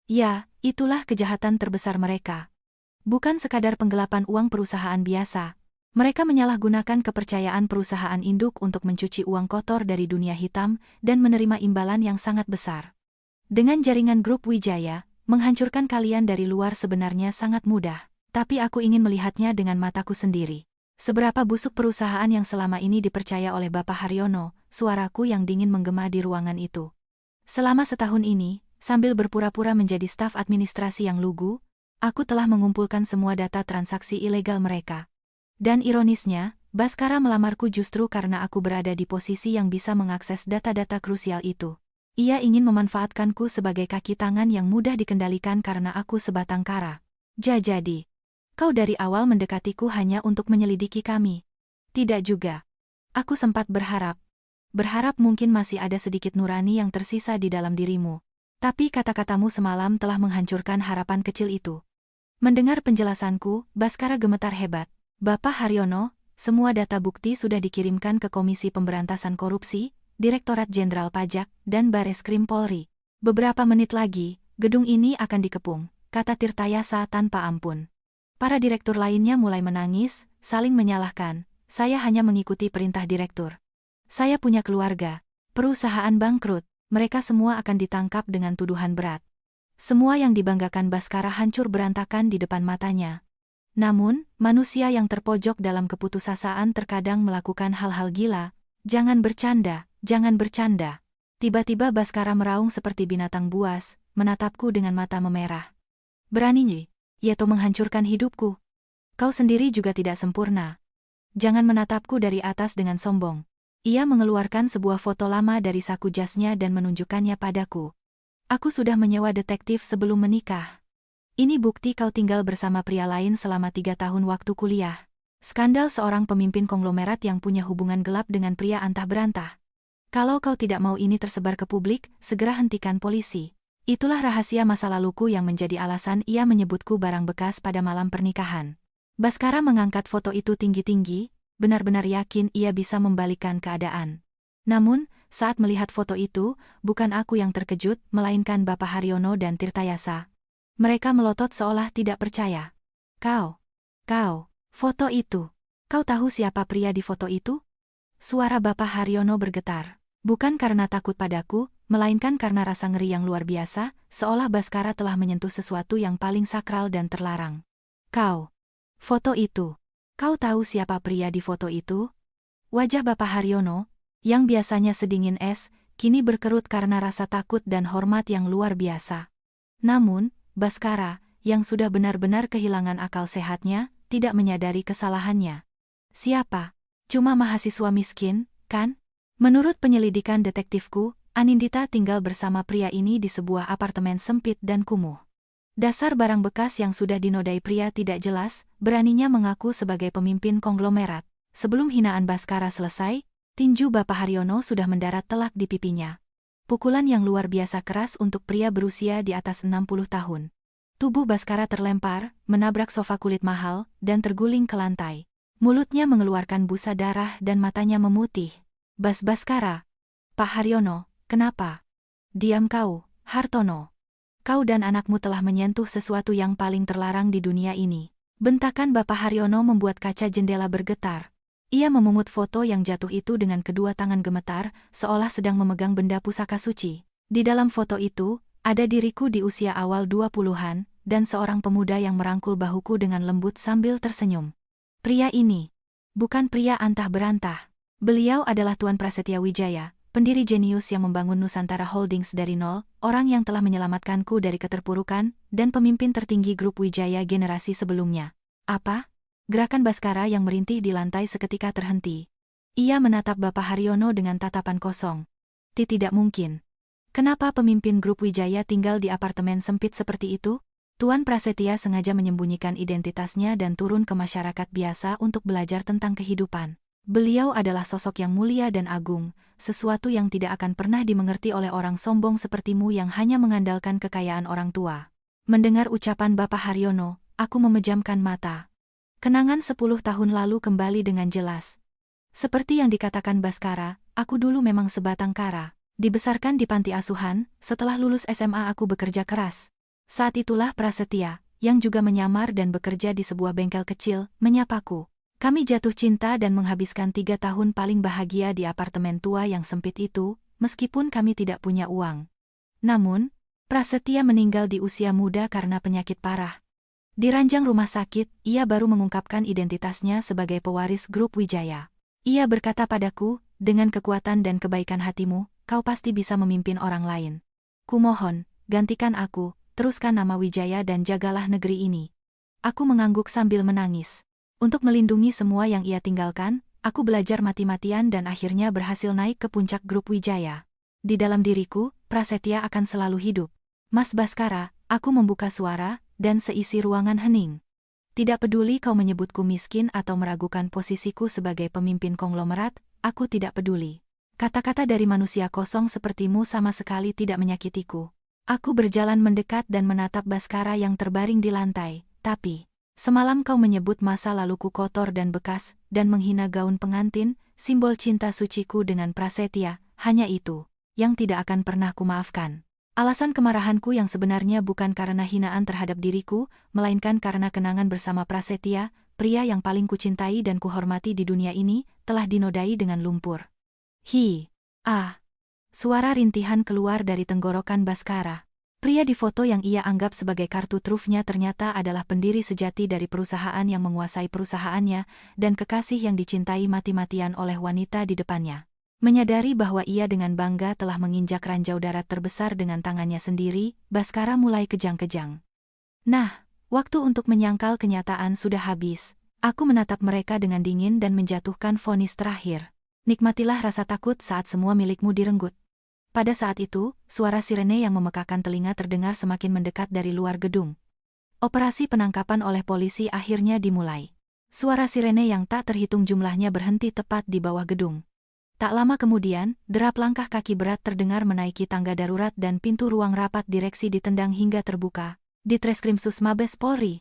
Ya, itulah kejahatan terbesar mereka. Bukan sekadar penggelapan uang perusahaan biasa. Mereka menyalahgunakan kepercayaan perusahaan induk untuk mencuci uang kotor dari dunia hitam dan menerima imbalan yang sangat besar. Dengan jaringan grup Wijaya, menghancurkan kalian dari luar sebenarnya sangat mudah, tapi aku ingin melihatnya dengan mataku sendiri. Seberapa busuk perusahaan yang selama ini dipercaya oleh Bapak Haryono, suaraku yang dingin menggema di ruangan itu. Selama setahun ini, sambil berpura-pura menjadi staf administrasi yang lugu, aku telah mengumpulkan semua data transaksi ilegal mereka. Dan ironisnya, Baskara melamarku justru karena aku berada di posisi yang bisa mengakses data-data krusial itu. Ia ingin memanfaatkanku sebagai kaki tangan yang mudah dikendalikan karena aku sebatang kara. Jadi, Kau dari awal mendekatiku hanya untuk menyelidiki kami. Tidak juga. Aku sempat berharap. Berharap mungkin masih ada sedikit nurani yang tersisa di dalam dirimu. Tapi kata-katamu semalam telah menghancurkan harapan kecil itu. Mendengar penjelasanku, Baskara gemetar hebat. Bapak Haryono, semua data bukti sudah dikirimkan ke Komisi Pemberantasan Korupsi, Direktorat Jenderal Pajak, dan Bareskrim Polri. Beberapa menit lagi, gedung ini akan dikepung, kata Tirtayasa tanpa ampun. Para direktur lainnya mulai menangis, saling menyalahkan. Saya hanya mengikuti perintah direktur. Saya punya keluarga, perusahaan bangkrut, mereka semua akan ditangkap dengan tuduhan berat. Semua yang dibanggakan Baskara hancur berantakan di depan matanya. Namun, manusia yang terpojok dalam keputusasaan terkadang melakukan hal-hal gila. Jangan bercanda, jangan bercanda. Tiba-tiba Baskara meraung seperti binatang buas, menatapku dengan mata memerah. Beraninya, Yeto menghancurkan hidupku. Kau sendiri juga tidak sempurna. Jangan menatapku dari atas dengan sombong. Ia mengeluarkan sebuah foto lama dari saku jasnya dan menunjukkannya padaku. Aku sudah menyewa detektif sebelum menikah. Ini bukti kau tinggal bersama pria lain selama 3 tahun waktu kuliah. Skandal seorang pemimpin konglomerat yang punya hubungan gelap dengan pria antah berantah. Kalau kau tidak mau ini tersebar ke publik, segera hentikan polisi. Itulah rahasia masa laluku yang menjadi alasan ia menyebutku barang bekas pada malam pernikahan. Baskara mengangkat foto itu tinggi-tinggi, benar-benar yakin ia bisa membalikkan keadaan. Namun, saat melihat foto itu, bukan aku yang terkejut, melainkan Bapak Haryono dan Tirtayasa. Mereka melotot seolah tidak percaya. Kau, foto itu. Kau tahu siapa pria di foto itu? Suara Bapak Haryono bergetar. Bukan karena takut padaku, melainkan karena rasa ngeri yang luar biasa, seolah Baskara telah menyentuh sesuatu yang paling sakral dan terlarang. Kau. Foto itu. Kau tahu siapa pria di foto itu? Wajah Bapak Haryono, yang biasanya sedingin es, kini berkerut karena rasa takut dan hormat yang luar biasa. Namun, Baskara, yang sudah benar-benar kehilangan akal sehatnya, tidak menyadari kesalahannya. Siapa? Cuma mahasiswa miskin, kan? Menurut penyelidikan detektifku, Anindita tinggal bersama pria ini di sebuah apartemen sempit dan kumuh. Dasar barang bekas yang sudah dinodai pria tidak jelas, beraninya mengaku sebagai pemimpin konglomerat. Sebelum hinaan Baskara selesai, tinju Bapak Haryono sudah mendarat telak di pipinya. Pukulan yang luar biasa keras untuk pria berusia di atas 60 tahun. Tubuh Baskara terlempar, menabrak sofa kulit mahal, dan terguling ke lantai. Mulutnya mengeluarkan busa darah dan matanya memutih. Baskara. Pak Haryono, kenapa? Diam kau, Hartono. Kau dan anakmu telah menyentuh sesuatu yang paling terlarang di dunia ini. Bentakan Bapak Haryono membuat kaca jendela bergetar. Ia memungut foto yang jatuh itu dengan kedua tangan gemetar, seolah sedang memegang benda pusaka suci. Di dalam foto itu, ada diriku di usia awal 20-an, dan seorang pemuda yang merangkul bahuku dengan lembut sambil tersenyum. Pria ini bukan pria antah berantah. Beliau adalah Tuan Prasetya Wijaya, pendiri jenius yang membangun Nusantara Holdings dari nol, orang yang telah menyelamatkanku dari keterpurukan, dan pemimpin tertinggi grup Wijaya generasi sebelumnya. Apa? Gerakan Baskara yang merintih di lantai seketika terhenti. Ia menatap Bapak Haryono dengan tatapan kosong. Tidak mungkin. Kenapa pemimpin grup Wijaya tinggal di apartemen sempit seperti itu? Tuan Prasetya sengaja menyembunyikan identitasnya dan turun ke masyarakat biasa untuk belajar tentang kehidupan. Beliau adalah sosok yang mulia dan agung, sesuatu yang tidak akan pernah dimengerti oleh orang sombong sepertimu yang hanya mengandalkan kekayaan orang tua. Mendengar ucapan Bapak Haryono, aku memejamkan mata. Kenangan 10 tahun lalu kembali dengan jelas. Seperti yang dikatakan Baskara, aku dulu memang sebatang kara. Dibesarkan di panti asuhan, setelah lulus SMA aku bekerja keras. Saat itulah Prasetya, yang juga menyamar dan bekerja di sebuah bengkel kecil, menyapaku. Kami jatuh cinta dan menghabiskan 3 tahun paling bahagia di apartemen tua yang sempit itu, meskipun kami tidak punya uang. Namun, Prasetya meninggal di usia muda karena penyakit parah. Di ranjang rumah sakit, ia baru mengungkapkan identitasnya sebagai pewaris grup Wijaya. Ia berkata padaku, dengan kekuatan dan kebaikan hatimu, kau pasti bisa memimpin orang lain. Kumohon, gantikan aku, teruskan nama Wijaya dan jagalah negeri ini. Aku mengangguk sambil menangis. Untuk melindungi semua yang ia tinggalkan, aku belajar mati-matian dan akhirnya berhasil naik ke puncak grup Wijaya. Di dalam diriku, Prasetya akan selalu hidup. Mas Baskara, aku membuka suara, dan seisi ruangan hening. Tidak peduli kau menyebutku miskin atau meragukan posisiku sebagai pemimpin konglomerat, aku tidak peduli. Kata-kata dari manusia kosong sepertimu sama sekali tidak menyakitiku. Aku berjalan mendekat dan menatap Baskara yang terbaring di lantai, tapi semalam kau menyebut masa laluku kotor dan bekas, dan menghina gaun pengantin, simbol cinta suciku dengan Prasetya, hanya itu yang tidak akan pernah kumaafkan. Alasan kemarahanku yang sebenarnya bukan karena hinaan terhadap diriku, melainkan karena kenangan bersama Prasetya, pria yang paling kucintai dan kuhormati di dunia ini, telah dinodai dengan lumpur. Suara rintihan keluar dari tenggorokan Baskara. Pria di foto yang ia anggap sebagai kartu trufnya ternyata adalah pendiri sejati dari perusahaan yang menguasai perusahaannya, dan kekasih yang dicintai mati-matian oleh wanita di depannya. Menyadari bahwa ia dengan bangga telah menginjak ranjau darat terbesar dengan tangannya sendiri, Baskara mulai kejang-kejang. Nah, waktu untuk menyangkal kenyataan sudah habis. Aku menatap mereka dengan dingin dan menjatuhkan vonis terakhir. Nikmatilah rasa takut saat semua milikmu direnggut. Pada saat itu, suara sirene yang memekakan telinga terdengar semakin mendekat dari luar gedung. Operasi penangkapan oleh polisi akhirnya dimulai. Suara sirene yang tak terhitung jumlahnya berhenti tepat di bawah gedung. Tak lama kemudian, derap langkah kaki berat terdengar menaiki tangga darurat dan pintu ruang rapat direksi ditendang hingga terbuka. Di Treskrimsus Mabes Polri.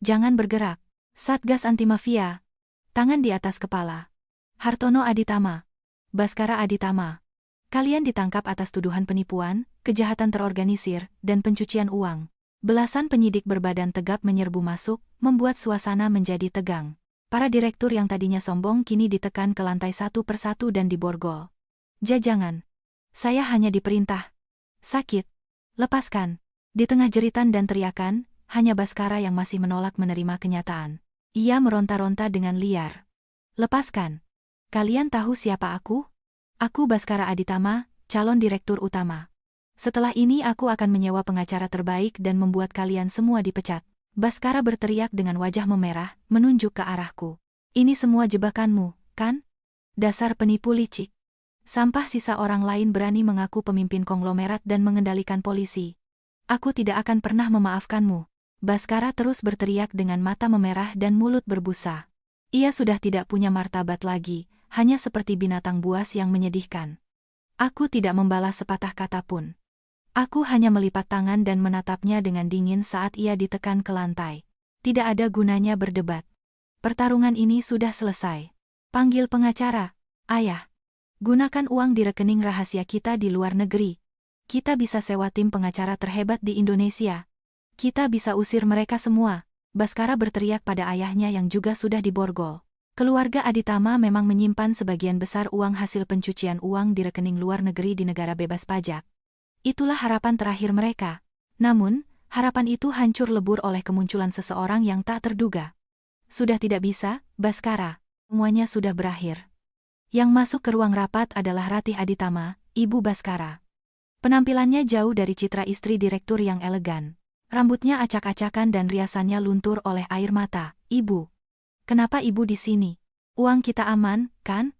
Jangan bergerak. Satgas Anti Mafia. Tangan di atas kepala. Hartono Aditama. Baskara Aditama. Kalian ditangkap atas tuduhan penipuan, kejahatan terorganisir, dan pencucian uang. Belasan penyidik berbadan tegap menyerbu masuk, membuat suasana menjadi tegang. Para direktur yang tadinya sombong kini ditekan ke lantai satu persatu dan diborgol. Jajangan. Saya hanya diperintah. Sakit. Lepaskan. Di tengah jeritan dan teriakan, hanya Baskara yang masih menolak menerima kenyataan. Ia meronta-ronta dengan liar. Lepaskan. Kalian tahu siapa aku? Aku Baskara Aditama, calon direktur utama. Setelah ini aku akan menyewa pengacara terbaik dan membuat kalian semua dipecat. Baskara berteriak dengan wajah memerah, menunjuk ke arahku. Ini semua jebakanmu, kan? Dasar penipu licik. Sampah sisa orang lain berani mengaku pemimpin konglomerat dan mengendalikan polisi. Aku tidak akan pernah memaafkanmu. Baskara terus berteriak dengan mata memerah dan mulut berbusa. Ia sudah tidak punya martabat lagi, hanya seperti binatang buas yang menyedihkan. Aku tidak membalas sepatah kata pun. Aku hanya melipat tangan dan menatapnya dengan dingin saat ia ditekan ke lantai. Tidak ada gunanya berdebat. Pertarungan ini sudah selesai. Panggil pengacara. Ayah. Gunakan uang di rekening rahasia kita di luar negeri. Kita bisa sewa tim pengacara terhebat di Indonesia. Kita bisa usir mereka semua. Baskara berteriak pada ayahnya yang juga sudah diborgol. Keluarga Aditama memang menyimpan sebagian besar uang hasil pencucian uang di rekening luar negeri di negara bebas pajak. Itulah harapan terakhir mereka. Namun, harapan itu hancur lebur oleh kemunculan seseorang yang tak terduga. Sudah tidak bisa, Baskara. Semuanya sudah berakhir. Yang masuk ke ruang rapat adalah Ratih Aditama, ibu Baskara. Penampilannya jauh dari citra istri direktur yang elegan. Rambutnya acak-acakan dan riasannya luntur oleh air mata. Ibu. Kenapa ibu di sini? Uang kita aman, kan?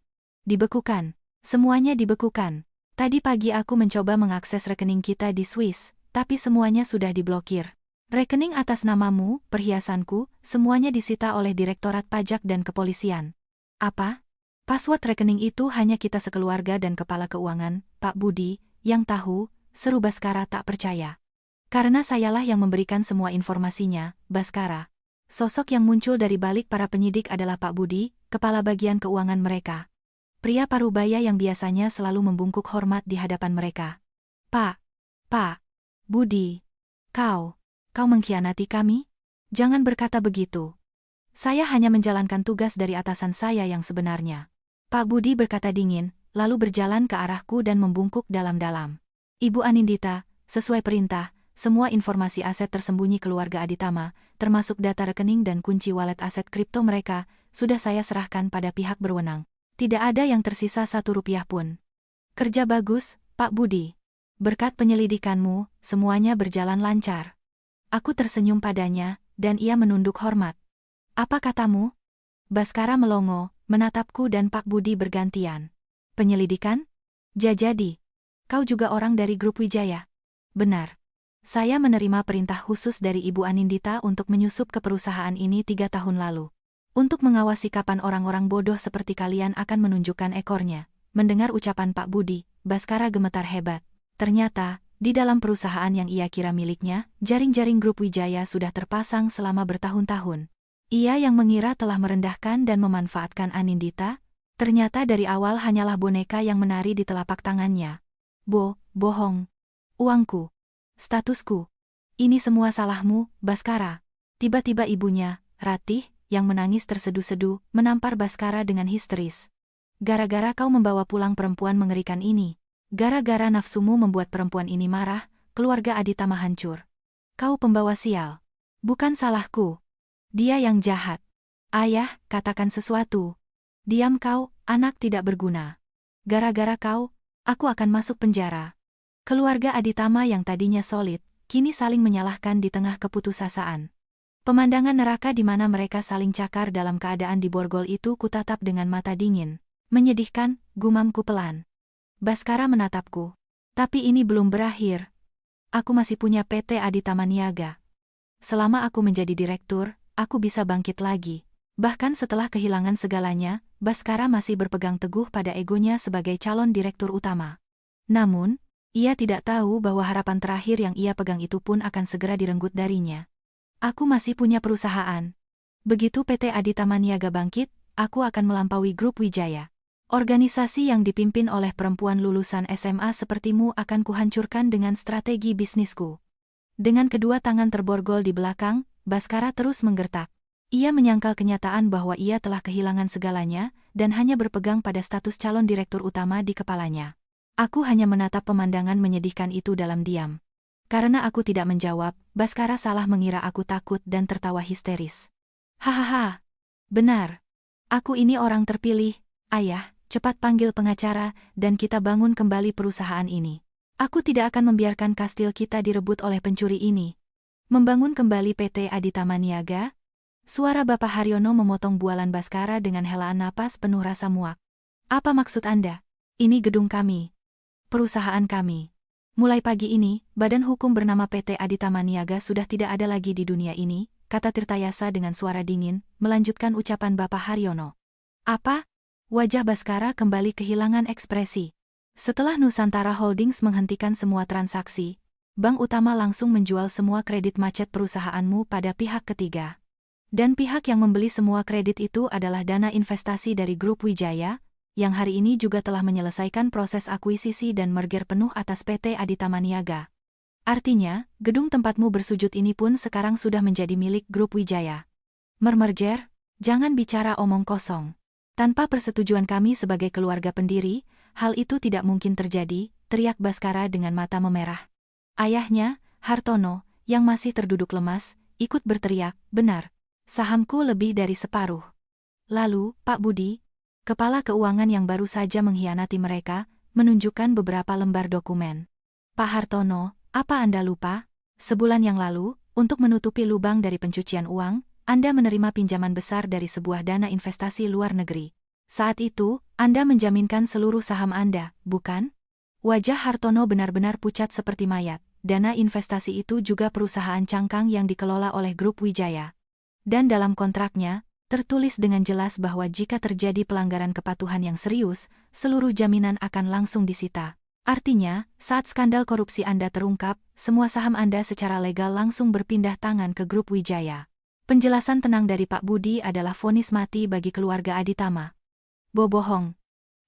Dibekukan. Semuanya dibekukan. Tadi pagi aku mencoba mengakses rekening kita di Swiss, tapi semuanya sudah diblokir. Rekening atas namamu, perhiasanku, semuanya disita oleh Direktorat Pajak dan Kepolisian. Apa? Password rekening itu hanya kita sekeluarga dan Kepala Keuangan, Pak Budi, yang tahu, seru Baskara tak percaya. Karena sayalah yang memberikan semua informasinya, Baskara. Sosok yang muncul dari balik para penyidik adalah Pak Budi, Kepala Bagian Keuangan mereka. Pria parubaya yang biasanya selalu membungkuk hormat di hadapan mereka. Pak Budi, kau mengkhianati kami? Jangan berkata begitu. Saya hanya menjalankan tugas dari atasan saya yang sebenarnya. Pak Budi berkata dingin, lalu berjalan ke arahku dan membungkuk dalam-dalam. Ibu Anindita, sesuai perintah, semua informasi aset tersembunyi keluarga Aditama, termasuk data rekening dan kunci wallet aset kripto mereka, sudah saya serahkan pada pihak berwenang. Tidak ada yang tersisa 1 rupiah pun. Kerja bagus, Pak Budi. Berkat penyelidikanmu, semuanya berjalan lancar. Aku tersenyum padanya, dan ia menunduk hormat. Apa katamu? Baskara melongo, menatapku dan Pak Budi bergantian. Penyelidikan? Jadi, kau juga orang dari grup Wijaya? Benar. Saya menerima perintah khusus dari Ibu Anindita untuk menyusup ke perusahaan ini 3 tahun lalu. Untuk mengawasi kapan orang-orang bodoh seperti kalian akan menunjukkan ekornya. Mendengar ucapan Pak Budi, Baskara gemetar hebat. Ternyata, di dalam perusahaan yang ia kira miliknya, jaring-jaring grup Wijaya sudah terpasang selama bertahun-tahun. Ia yang mengira telah merendahkan dan memanfaatkan Anindita, ternyata dari awal hanyalah boneka yang menari di telapak tangannya. Bohong. Uangku. Statusku. Ini semua salahmu, Baskara. Tiba-tiba ibunya, Ratih, yang menangis tersedu-sedu, menampar Baskara dengan histeris. Gara-gara kau membawa pulang perempuan mengerikan ini. Gara-gara nafsumu membuat perempuan ini marah, keluarga Aditama hancur. Kau pembawa sial. Bukan salahku. Dia yang jahat. Ayah, katakan sesuatu. Diam kau, anak tidak berguna. Gara-gara kau, aku akan masuk penjara. Keluarga Aditama yang tadinya solid, kini saling menyalahkan di tengah keputusasaan. Pemandangan neraka di mana mereka saling cakar dalam keadaan di borgol itu kutatap dengan mata dingin. Menyedihkan, gumamku pelan. Baskara menatapku. Tapi ini belum berakhir. Aku masih punya PT Aditama Niaga. Selama aku menjadi direktur, aku bisa bangkit lagi. Bahkan setelah kehilangan segalanya, Baskara masih berpegang teguh pada egonya sebagai calon direktur utama. Namun, ia tidak tahu bahwa harapan terakhir yang ia pegang itu pun akan segera direnggut darinya. Aku masih punya perusahaan. Begitu PT Aditama Niaga bangkit, aku akan melampaui grup Wijaya. Organisasi yang dipimpin oleh perempuan lulusan SMA sepertimu akan kuhancurkan dengan strategi bisnisku. Dengan kedua tangan terborgol di belakang, Baskara terus menggertak. Ia menyangkal kenyataan bahwa ia telah kehilangan segalanya, dan hanya berpegang pada status calon direktur utama di kepalanya. Aku hanya menatap pemandangan menyedihkan itu dalam diam. Karena aku tidak menjawab, Baskara salah mengira aku takut dan tertawa histeris. Hahaha. Benar. Aku ini orang terpilih. Ayah, cepat panggil pengacara, dan kita bangun kembali perusahaan ini. Aku tidak akan membiarkan kastil kita direbut oleh pencuri ini. Membangun kembali PT Aditama Niaga? Suara Bapak Haryono memotong bualan Baskara dengan helaan napas penuh rasa muak. Apa maksud Anda? Ini gedung kami. Perusahaan kami. Mulai pagi ini, badan hukum bernama PT Aditama Niaga sudah tidak ada lagi di dunia ini, kata Tirtayasa dengan suara dingin, melanjutkan ucapan Bapak Haryono. Apa? Wajah Baskara kembali kehilangan ekspresi. Setelah Nusantara Holdings menghentikan semua transaksi, bank utama langsung menjual semua kredit macet perusahaanmu pada pihak ketiga. Dan pihak yang membeli semua kredit itu adalah dana investasi dari grup Wijaya, yang hari ini juga telah menyelesaikan proses akuisisi dan merger penuh atas PT Aditama Niaga. Artinya, gedung tempatmu bersujud ini pun sekarang sudah menjadi milik grup Wijaya. Merger? Jangan bicara omong kosong. Tanpa persetujuan kami sebagai keluarga pendiri, hal itu tidak mungkin terjadi, teriak Baskara dengan mata memerah. Ayahnya, Hartono, yang masih terduduk lemas, ikut berteriak, benar, sahamku lebih dari separuh. Lalu, Pak Budi, kepala keuangan yang baru saja mengkhianati mereka, menunjukkan beberapa lembar dokumen. Pak Hartono, apa Anda lupa? Sebulan yang lalu, untuk menutupi lubang dari pencucian uang, Anda menerima pinjaman besar dari sebuah dana investasi luar negeri. Saat itu, Anda menjaminkan seluruh saham Anda, bukan? Wajah Hartono benar-benar pucat seperti mayat. Dana investasi itu juga perusahaan cangkang yang dikelola oleh grup Wijaya. Dan dalam kontraknya, tertulis dengan jelas bahwa jika terjadi pelanggaran kepatuhan yang serius, seluruh jaminan akan langsung disita. Artinya, saat skandal korupsi Anda terungkap, semua saham Anda secara legal langsung berpindah tangan ke grup Wijaya. Penjelasan tenang dari Pak Budi adalah vonis mati bagi keluarga Aditama. Bohong.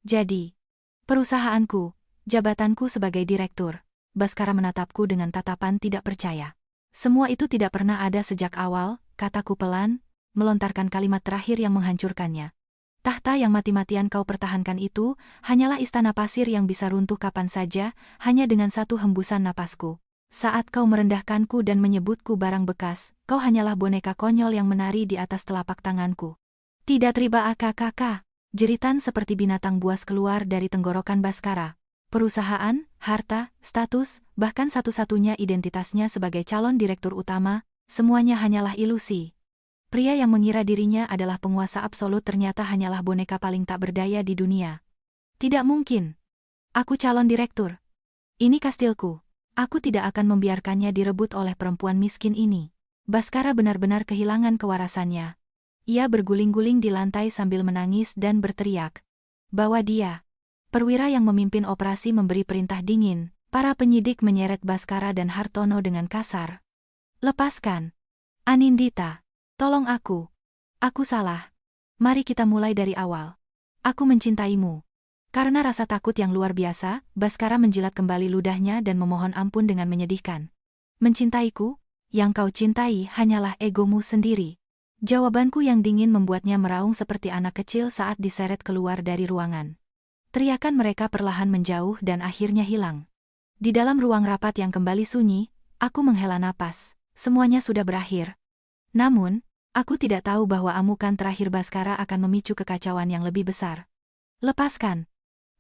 Jadi, perusahaanku, jabatanku sebagai direktur. Baskara menatapku dengan tatapan tidak percaya. Semua itu tidak pernah ada sejak awal, kataku pelan, melontarkan kalimat terakhir yang menghancurkannya. Tahta yang mati-matian kau pertahankan itu, hanyalah istana pasir yang bisa runtuh kapan saja, hanya dengan satu hembusan napasku. Saat kau merendahkanku dan menyebutku barang bekas, kau hanyalah boneka konyol yang menari di atas telapak tanganku. Tidak riba akak, jeritan seperti binatang buas keluar dari tenggorokan Baskara. Perusahaan, harta, status, bahkan satu-satunya identitasnya sebagai calon direktur utama, semuanya hanyalah ilusi. Pria yang mengira dirinya adalah penguasa absolut ternyata hanyalah boneka paling tak berdaya di dunia. Tidak mungkin. Aku calon direktur. Ini kastilku. Aku tidak akan membiarkannya direbut oleh perempuan miskin ini. Baskara benar-benar kehilangan kewarasannya. Ia berguling-guling di lantai sambil menangis dan berteriak bahwa dia, perwira yang memimpin operasi, memberi perintah dingin. Para penyidik menyeret Baskara dan Hartono dengan kasar. Lepaskan. Anindita. Tolong aku. Aku salah. Mari kita mulai dari awal. Aku mencintaimu. Karena rasa takut yang luar biasa, Baskara menjilat kembali ludahnya dan memohon ampun dengan menyedihkan. Mencintaiku? Yang kau cintai hanyalah egomu sendiri. Jawabanku yang dingin membuatnya meraung seperti anak kecil saat diseret keluar dari ruangan. Teriakan mereka perlahan menjauh dan akhirnya hilang. Di dalam ruang rapat yang kembali sunyi, aku menghela napas. Semuanya sudah berakhir. Namun, aku tidak tahu bahwa amukan terakhir Baskara akan memicu kekacauan yang lebih besar. Lepaskan.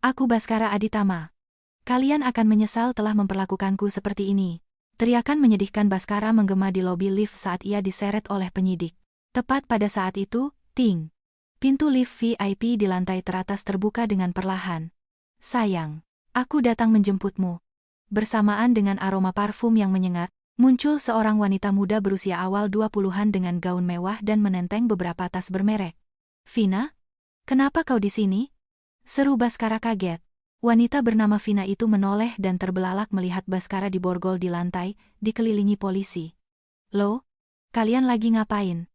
Aku Baskara Aditama. Kalian akan menyesal telah memperlakukanku seperti ini. Teriakan menyedihkan Baskara menggema di lobi lift saat ia diseret oleh penyidik. Tepat pada saat itu, ting. Pintu lift VIP di lantai teratas terbuka dengan perlahan. Sayang, aku datang menjemputmu. Bersamaan dengan aroma parfum yang menyengat, muncul seorang wanita muda berusia awal 20-an dengan gaun mewah dan menenteng beberapa tas bermerek. Vina? Kenapa kau di sini? Seru Baskara kaget. Wanita bernama Vina itu menoleh dan terbelalak melihat Baskara diborgol di lantai, dikelilingi polisi. Loh? Kalian lagi ngapain?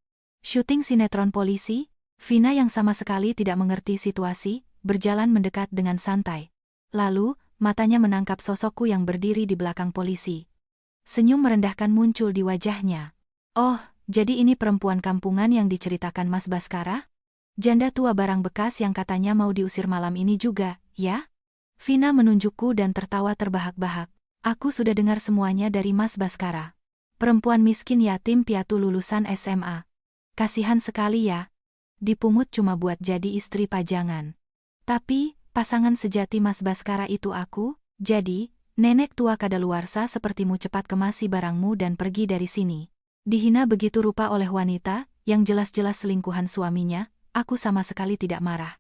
Syuting sinetron polisi? Vina yang sama sekali tidak mengerti situasi, berjalan mendekat dengan santai. Lalu, matanya menangkap sosokku yang berdiri di belakang polisi. Senyum merendahkan muncul di wajahnya. Oh, jadi ini perempuan kampungan yang diceritakan Mas Baskara? Janda tua barang bekas yang katanya mau diusir malam ini juga, ya? Vina menunjukku dan tertawa terbahak-bahak. Aku sudah dengar semuanya dari Mas Baskara. Perempuan miskin yatim piatu lulusan SMA. Kasihan sekali ya. Dipungut cuma buat jadi istri pajangan. Tapi, pasangan sejati Mas Baskara itu aku, jadi, nenek tua kadaluarsa sepertimu cepat kemasi barangmu dan pergi dari sini. Dihina begitu rupa oleh wanita, yang jelas-jelas selingkuhan suaminya, aku sama sekali tidak marah.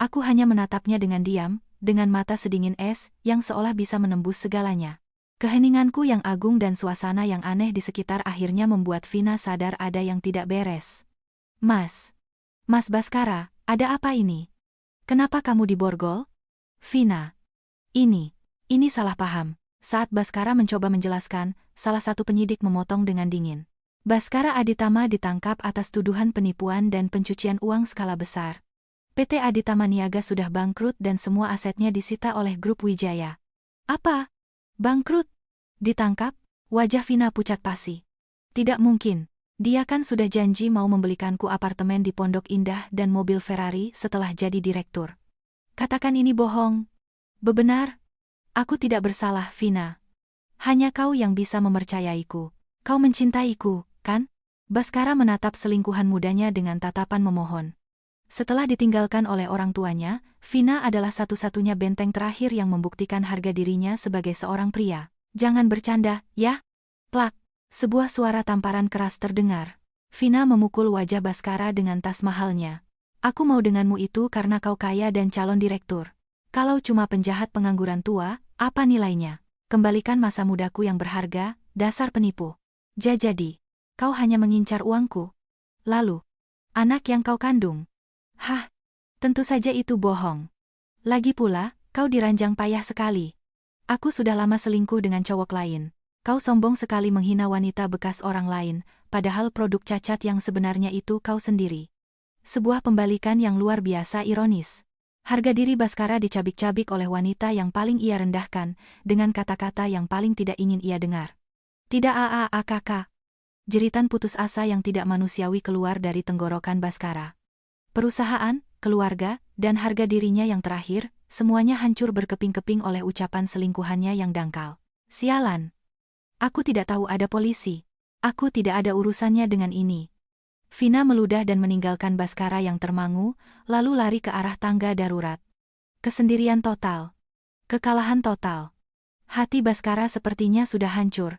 Aku hanya menatapnya dengan diam, dengan mata sedingin es, yang seolah bisa menembus segalanya. Keheninganku yang agung dan suasana yang aneh di sekitar akhirnya membuat Vina sadar ada yang tidak beres. Mas Baskara, ada apa ini? Kenapa kamu diborgol? Vina. Ini salah paham. Saat Baskara mencoba menjelaskan, salah satu penyidik memotong dengan dingin. Baskara Aditama ditangkap atas tuduhan penipuan dan pencucian uang skala besar. PT Aditama Niaga sudah bangkrut dan semua asetnya disita oleh grup Wijaya. Apa? Bangkrut? Ditangkap? Wajah Vina pucat pasi. Tidak mungkin. Dia kan sudah janji mau membelikanku apartemen di Pondok Indah dan mobil Ferrari setelah jadi direktur. Katakan ini bohong. Bebenar? Aku tidak bersalah, Vina. Hanya kau yang bisa mempercayaiku. Kau mencintaiku, kan? Baskara menatap selingkuhan mudanya dengan tatapan memohon. Setelah ditinggalkan oleh orang tuanya, Vina adalah satu-satunya benteng terakhir yang membuktikan harga dirinya sebagai seorang pria. Jangan bercanda, ya? Plak. Sebuah suara tamparan keras terdengar. Vina memukul wajah Baskara dengan tas mahalnya. Aku mau denganmu itu karena kau kaya dan calon direktur. Kalau cuma penjahat pengangguran tua, apa nilainya? Kembalikan masa mudaku yang berharga, dasar penipu. Jadi, kau hanya mengincar uangku. Lalu, anak yang kau kandung. Hah, tentu saja itu bohong. Lagi pula, kau diranjang payah sekali. Aku sudah lama selingkuh dengan cowok lain. Kau sombong sekali menghina wanita bekas orang lain, padahal produk cacat yang sebenarnya itu kau sendiri. Sebuah pembalikan yang luar biasa ironis. Harga diri Baskara dicabik-cabik oleh wanita yang paling ia rendahkan, dengan kata-kata yang paling tidak ingin ia dengar. Tidak kakak. Jeritan putus asa yang tidak manusiawi keluar dari tenggorokan Baskara. Perusahaan, keluarga, dan harga dirinya yang terakhir, semuanya hancur berkeping-keping oleh ucapan selingkuhannya yang dangkal. Sialan. Aku tidak tahu ada polisi. Aku tidak ada urusannya dengan ini. Vina meludah dan meninggalkan Baskara yang termangu, lalu lari ke arah tangga darurat. Kesendirian total. Kekalahan total. Hati Baskara sepertinya sudah hancur.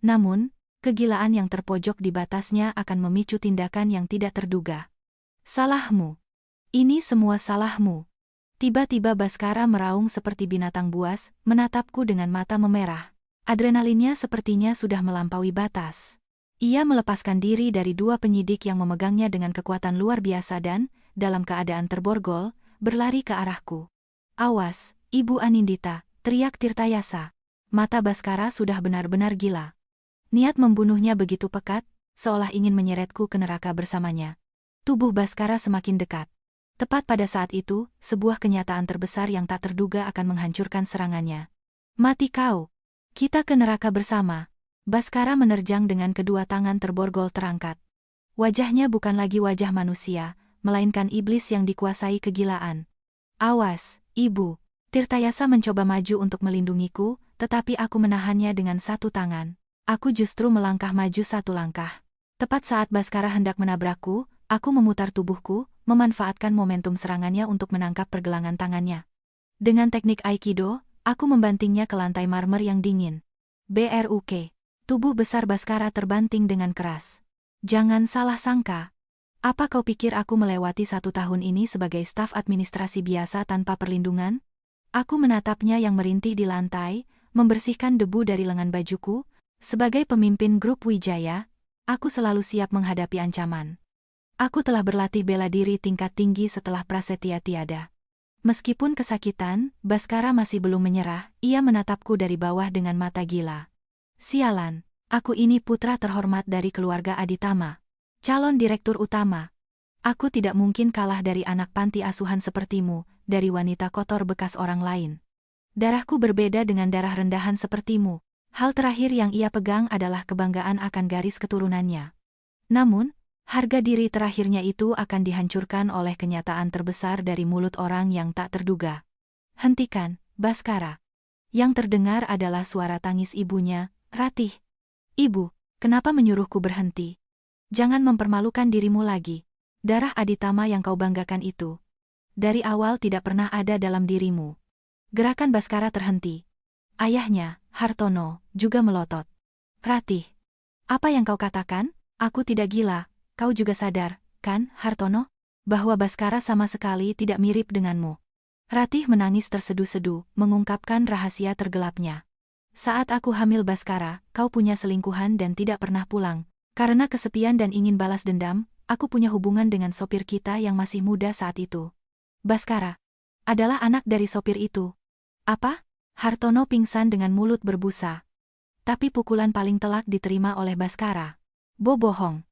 Namun, kegilaan yang terpojok di batasnya akan memicu tindakan yang tidak terduga. Salahmu. Ini semua salahmu. Tiba-tiba Baskara meraung seperti binatang buas, menatapku dengan mata memerah. Adrenalinnya sepertinya sudah melampaui batas. Ia melepaskan diri dari dua penyidik yang memegangnya dengan kekuatan luar biasa dan, dalam keadaan terborgol, berlari ke arahku. "Awas, Ibu Anindita," teriak Tirtayasa. Mata Baskara sudah benar-benar gila. Niat membunuhnya begitu pekat, seolah ingin menyeretku ke neraka bersamanya. Tubuh Baskara semakin dekat. Tepat pada saat itu, sebuah kenyataan terbesar yang tak terduga akan menghancurkan serangannya. "Mati kau! Kita ke neraka bersama." Baskara menerjang dengan kedua tangan terborgol terangkat. Wajahnya bukan lagi wajah manusia, melainkan iblis yang dikuasai kegilaan. "Awas, Ibu!" Tirtayasa mencoba maju untuk melindungiku, tetapi aku menahannya dengan satu tangan. Aku justru melangkah maju satu langkah. Tepat saat Baskara hendak menabrakku, aku memutar tubuhku, memanfaatkan momentum serangannya untuk menangkap pergelangan tangannya. Dengan teknik Aikido, aku membantingnya ke lantai marmer yang dingin. Bruk. Tubuh besar Baskara terbanting dengan keras. "Jangan salah sangka. Apa kau pikir aku melewati 1 tahun ini sebagai staf administrasi biasa tanpa perlindungan?" Aku menatapnya yang merintih di lantai, membersihkan debu dari lengan bajuku. Sebagai pemimpin grup Wijaya, aku selalu siap menghadapi ancaman. Aku telah berlatih bela diri tingkat tinggi setelah Prasetya tiada. Meskipun kesakitan, Baskara masih belum menyerah. Ia menatapku dari bawah dengan mata gila. "Sialan, aku ini putra terhormat dari keluarga Aditama. Calon direktur utama. Aku tidak mungkin kalah dari anak panti asuhan sepertimu, dari wanita kotor bekas orang lain. Darahku berbeda dengan darah rendahan sepertimu." Hal terakhir yang ia pegang adalah kebanggaan akan garis keturunannya. Namun, harga diri terakhirnya itu akan dihancurkan oleh kenyataan terbesar dari mulut orang yang tak terduga. "Hentikan, Baskara." Yang terdengar adalah suara tangis ibunya, "Ratih. Ibu, kenapa menyuruhku berhenti? Jangan mempermalukan dirimu lagi. Darah Aditama yang kau banggakan itu dari awal tidak pernah ada dalam dirimu." Gerakan Baskara terhenti. Ayahnya, Hartono, juga melotot. "Ratih, apa yang kau katakan? Aku tidak gila. Kau juga sadar, kan, Hartono, bahwa Baskara sama sekali tidak mirip denganmu." Ratih menangis tersedu-sedu, mengungkapkan rahasia tergelapnya. "Saat aku hamil Baskara, kau punya selingkuhan dan tidak pernah pulang. Karena kesepian dan ingin balas dendam, aku punya hubungan dengan sopir kita yang masih muda saat itu. Baskara adalah anak dari sopir itu." "Apa?" Hartono pingsan dengan mulut berbusa. Tapi pukulan paling telak diterima oleh Baskara. "Bohong.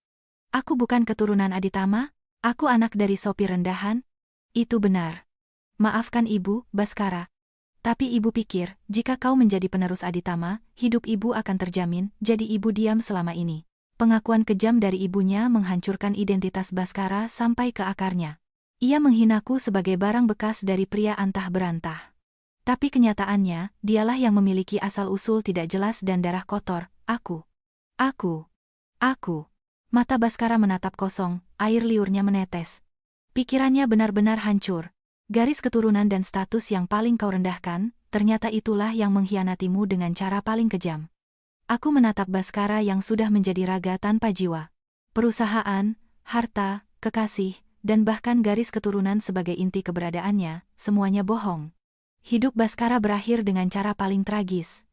Aku bukan keturunan Aditama, aku anak dari sopir rendahan." "Itu benar. Maafkan Ibu, Baskara. Tapi Ibu pikir, jika kau menjadi penerus Aditama, hidup Ibu akan terjamin, jadi Ibu diam selama ini." Pengakuan kejam dari ibunya menghancurkan identitas Baskara sampai ke akarnya. Ia menghinaku sebagai barang bekas dari pria antah berantah. Tapi kenyataannya, dialah yang memiliki asal-usul tidak jelas dan darah kotor. Aku. Mata Baskara menatap kosong, air liurnya menetes. Pikirannya benar-benar hancur. Garis keturunan dan status yang paling kau rendahkan, ternyata itulah yang mengkhianatimu dengan cara paling kejam. Aku menatap Baskara yang sudah menjadi raga tanpa jiwa. Perusahaan, harta, kekasih, dan bahkan garis keturunan sebagai inti keberadaannya, semuanya bohong. Hidup Baskara berakhir dengan cara paling tragis.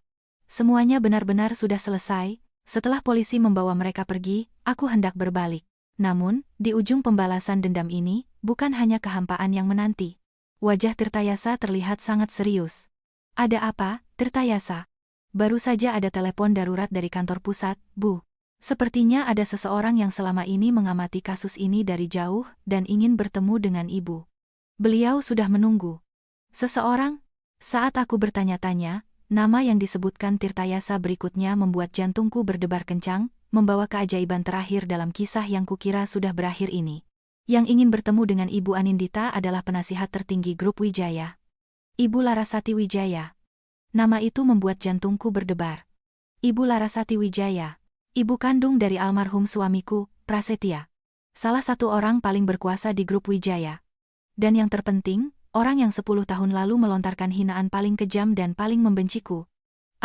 Semuanya benar-benar sudah selesai. Setelah polisi membawa mereka pergi, aku hendak berbalik. Namun, di ujung pembalasan dendam ini, bukan hanya kehampaan yang menanti. Wajah Tirtayasa terlihat sangat serius. "Ada apa, Tirtayasa?" "Baru saja ada telepon darurat dari kantor pusat, Bu. Sepertinya ada seseorang yang selama ini mengamati kasus ini dari jauh dan ingin bertemu dengan Ibu. Beliau sudah menunggu." "Seseorang?" Saat aku bertanya-tanya, nama yang disebutkan Tirtayasa berikutnya membuat jantungku berdebar kencang, membawa keajaiban terakhir dalam kisah yang kukira sudah berakhir ini. Yang ingin bertemu dengan Ibu Anindita adalah penasihat tertinggi grup Wijaya. Ibu Larasati Wijaya. Nama itu membuat jantungku berdebar. Ibu Larasati Wijaya. Ibu kandung dari almarhum suamiku, Prasetya. Salah satu orang paling berkuasa di grup Wijaya. Dan yang terpenting, orang yang 10 tahun lalu melontarkan hinaan paling kejam dan paling membenciku.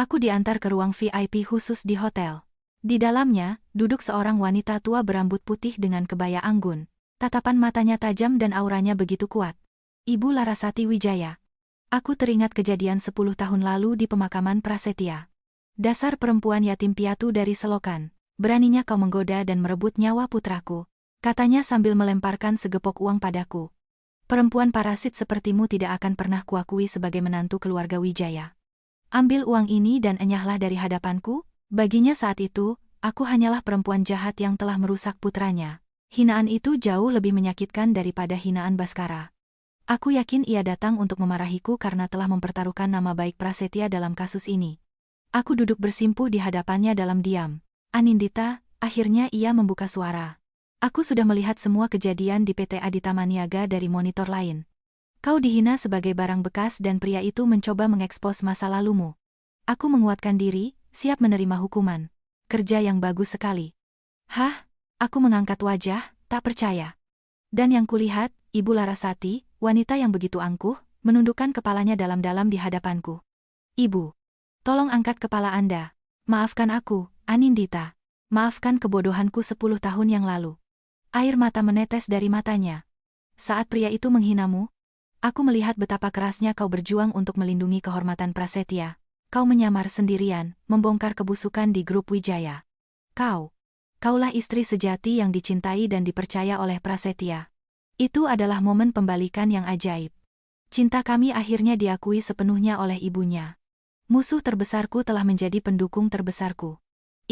Aku diantar ke ruang VIP khusus di hotel. Di dalamnya, duduk seorang wanita tua berambut putih dengan kebaya anggun. Tatapan matanya tajam dan auranya begitu kuat. "Ibu Larasati Wijaya." Aku teringat kejadian 10 tahun lalu di pemakaman Prasetya. Dasar perempuan yatim piatu dari selokan. Beraninya kau menggoda dan merebut nyawa putraku, katanya sambil melemparkan segepok uang padaku. Perempuan parasit sepertimu tidak akan pernah kuakui sebagai menantu keluarga Wijaya. Ambil uang ini dan enyahlah dari hadapanku. Baginya saat itu, aku hanyalah perempuan jahat yang telah merusak putranya. Hinaan itu jauh lebih menyakitkan daripada hinaan Baskara. Aku yakin ia datang untuk memarahiku karena telah mempertaruhkan nama baik Prasetya dalam kasus ini. Aku duduk bersimpuh di hadapannya dalam diam. Anindita, akhirnya ia membuka suara. Aku sudah melihat semua kejadian di PT Aditya Maniaga dari monitor lain. Kau dihina sebagai barang bekas dan pria itu mencoba mengekspos masa lalumu. Aku menguatkan diri, siap menerima hukuman. Kerja yang bagus sekali. Hah? Aku mengangkat wajah, tak percaya. Dan yang kulihat, Ibu Larasati, wanita yang begitu angkuh, menundukkan kepalanya dalam-dalam di hadapanku. Ibu, tolong angkat kepala Anda. Maafkan aku, Anindita. Maafkan kebodohanku 10 tahun yang lalu. Air mata menetes dari matanya. Saat pria itu menghinamu, aku melihat betapa kerasnya kau berjuang untuk melindungi kehormatan Prasetya. Kau menyamar sendirian, membongkar kebusukan di grup Wijaya. Kaulah istri sejati yang dicintai dan dipercaya oleh Prasetya. Itu adalah momen pembalikan yang ajaib. Cinta kami akhirnya diakui sepenuhnya oleh ibunya. Musuh terbesarku telah menjadi pendukung terbesarku.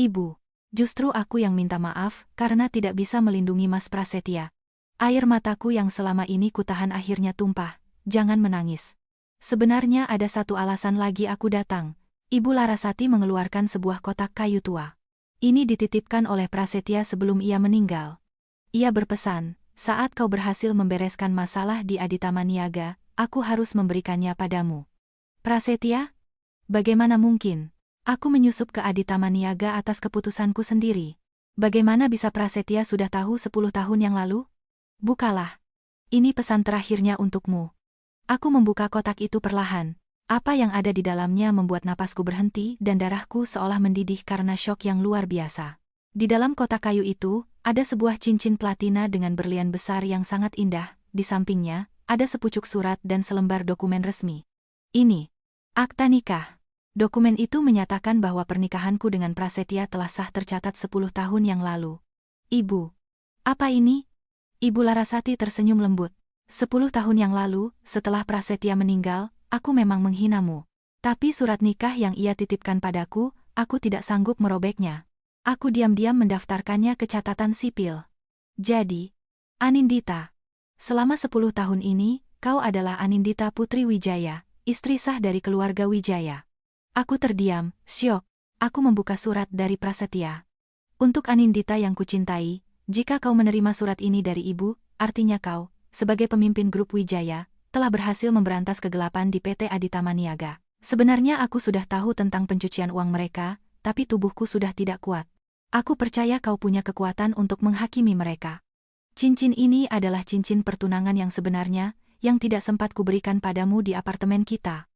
Ibu, justru aku yang minta maaf karena tidak bisa melindungi Mas Prasetya. Air mataku yang selama ini kutahan akhirnya tumpah. Jangan menangis. Sebenarnya ada satu alasan lagi aku datang. Ibu Larasati mengeluarkan sebuah kotak kayu tua. Ini dititipkan oleh Prasetya sebelum ia meninggal. Ia berpesan, saat kau berhasil membereskan masalah di Aditya Maniaga, aku harus memberikannya padamu. Prasetya? Bagaimana mungkin? Aku menyusup ke Aditya Maniaga atas keputusanku sendiri. Bagaimana bisa Prasetya sudah tahu 10 tahun yang lalu? Bukalah. Ini pesan terakhirnya untukmu. Aku membuka kotak itu perlahan. Apa yang ada di dalamnya membuat napasku berhenti dan darahku seolah mendidih karena syok yang luar biasa. Di dalam kotak kayu itu, ada sebuah cincin platina dengan berlian besar yang sangat indah. Di sampingnya, ada sepucuk surat dan selembar dokumen resmi. Ini akta nikah. Dokumen itu menyatakan bahwa pernikahanku dengan Prasetya telah sah tercatat 10 tahun yang lalu. Ibu. Apa ini? Ibu Larasati tersenyum lembut. 10 tahun yang lalu, setelah Prasetya meninggal, aku memang menghinamu. Tapi surat nikah yang ia titipkan padaku, aku tidak sanggup merobeknya. Aku diam-diam mendaftarkannya ke catatan sipil. Jadi, Anindita, selama 10 tahun ini, kau adalah Anindita Putri Wijaya, istri sah dari keluarga Wijaya. Aku terdiam, syok. Aku membuka surat dari Prasetya. Untuk Anindita yang kucintai, jika kau menerima surat ini dari ibu, artinya kau, sebagai pemimpin grup Wijaya, telah berhasil memberantas kegelapan di PT Aditya Maniaga. Sebenarnya aku sudah tahu tentang pencucian uang mereka, tapi tubuhku sudah tidak kuat. Aku percaya kau punya kekuatan untuk menghakimi mereka. Cincin ini adalah cincin pertunangan yang sebenarnya, yang tidak sempat kuberikan padamu di apartemen kita.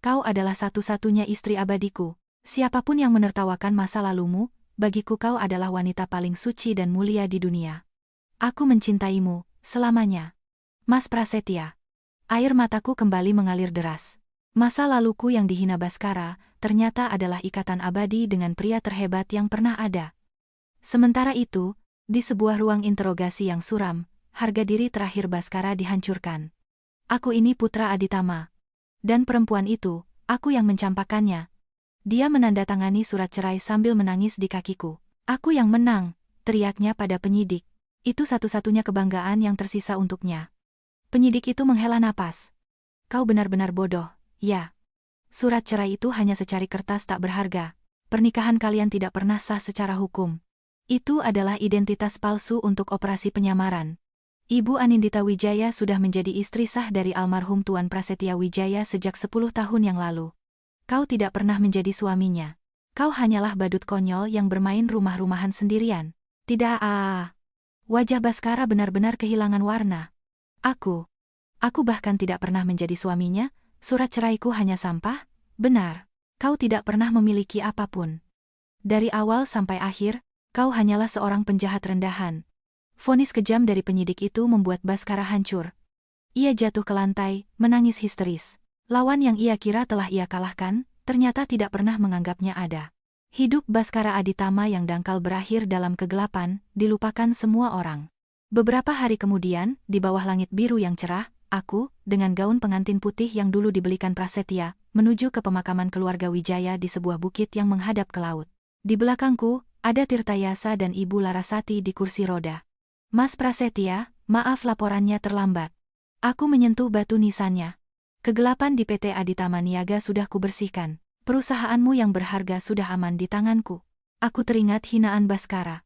Kau adalah satu-satunya istri abadiku. Siapapun yang menertawakan masa lalumu, bagiku kau adalah wanita paling suci dan mulia di dunia. Aku mencintaimu, selamanya. Mas Prasetya. Air mataku kembali mengalir deras. Masa laluku yang dihina Baskara, ternyata adalah ikatan abadi dengan pria terhebat yang pernah ada. Sementara itu, di sebuah ruang interogasi yang suram, harga diri terakhir Baskara dihancurkan. Aku ini putra Aditama. Dan perempuan itu, aku yang mencampakkannya. Dia menandatangani surat cerai sambil menangis di kakiku. Aku yang menang, teriaknya pada penyidik. Itu satu-satunya kebanggaan yang tersisa untuknya. Penyidik itu menghela napas. Kau benar-benar bodoh, ya. Surat cerai itu hanya secari kertas tak berharga. Pernikahan kalian tidak pernah sah secara hukum. Itu adalah identitas palsu untuk operasi penyamaran. Ibu Anindita Wijaya sudah menjadi istri sah dari almarhum Tuan Prasetya Wijaya sejak 10 tahun yang lalu. Kau tidak pernah menjadi suaminya. Kau hanyalah badut konyol yang bermain rumah-rumahan sendirian. Tidak. Wajah Baskara benar-benar kehilangan warna. Aku bahkan tidak pernah menjadi suaminya. Surat ceraiku hanya sampah. Benar. Kau tidak pernah memiliki apapun. Dari awal sampai akhir, kau hanyalah seorang penjahat rendahan. Vonis kejam dari penyidik itu membuat Baskara hancur. Ia jatuh ke lantai, menangis histeris. Lawan yang ia kira telah ia kalahkan, ternyata tidak pernah menganggapnya ada. Hidup Baskara Aditama yang dangkal berakhir dalam kegelapan, dilupakan semua orang. Beberapa hari kemudian, di bawah langit biru yang cerah, aku, dengan gaun pengantin putih yang dulu dibelikan Prasetya, menuju ke pemakaman keluarga Wijaya di sebuah bukit yang menghadap ke laut. Di belakangku, ada Tirtayasa dan Ibu Larasati di kursi roda. Mas Prasetya, maaf laporannya terlambat. Aku menyentuh batu nisannya. Kegelapan di PT Aditama Niaga sudah kubersihkan. Perusahaanmu yang berharga sudah aman di tanganku. Aku teringat hinaan Baskara.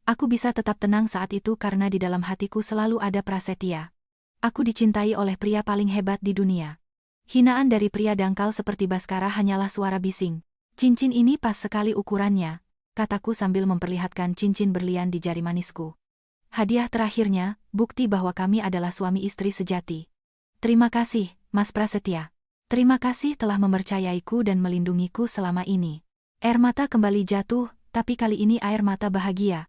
Aku bisa tetap tenang saat itu karena di dalam hatiku selalu ada Prasetya. Aku dicintai oleh pria paling hebat di dunia. Hinaan dari pria dangkal seperti Baskara hanyalah suara bising. Cincin ini pas sekali ukurannya, kataku sambil memperlihatkan cincin berlian di jari manisku. Hadiah terakhirnya, bukti bahwa kami adalah suami istri sejati. Terima kasih, Mas Prasetya. Terima kasih telah mempercayaiku dan melindungiku selama ini. Air mata kembali jatuh, tapi kali ini air mata bahagia.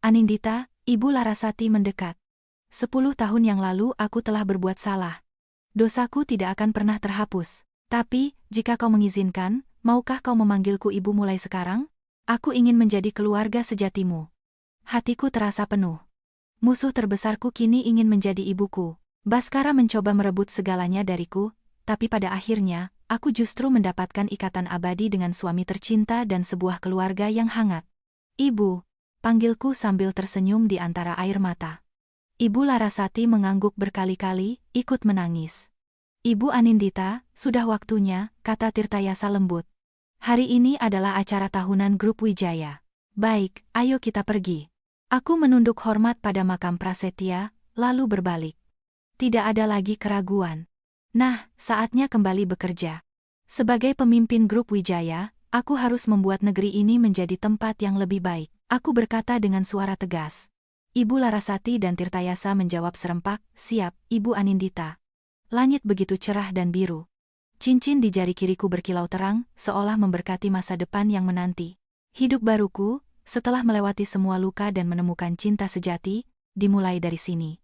Anindita, Ibu Larasati mendekat. 10 tahun yang lalu aku telah berbuat salah. Dosaku tidak akan pernah terhapus. Tapi, jika kau mengizinkan, maukah kau memanggilku ibu mulai sekarang? Aku ingin menjadi keluarga sejatimu. Hatiku terasa penuh. Musuh terbesarku kini ingin menjadi ibuku. Baskara mencoba merebut segalanya dariku, tapi pada akhirnya, aku justru mendapatkan ikatan abadi dengan suami tercinta dan sebuah keluarga yang hangat. Ibu, panggilku sambil tersenyum di antara air mata. Ibu Larasati mengangguk berkali-kali, ikut menangis. Ibu Anindita, sudah waktunya, kata Tirtayasa lembut. Hari ini adalah acara tahunan grup Wijaya. Baik, ayo kita pergi. Aku menunduk hormat pada makam Prasetya, lalu berbalik. Tidak ada lagi keraguan. Nah, saatnya kembali bekerja. Sebagai pemimpin grup Wijaya, aku harus membuat negeri ini menjadi tempat yang lebih baik. Aku berkata dengan suara tegas. Ibu Larasati dan Tirtayasa menjawab serempak, siap, Ibu Anindita. Langit begitu cerah dan biru. Cincin di jari kiriku berkilau terang, seolah memberkati masa depan yang menanti. Hidup baruku, setelah melewati semua luka dan menemukan cinta sejati, dimulai dari sini.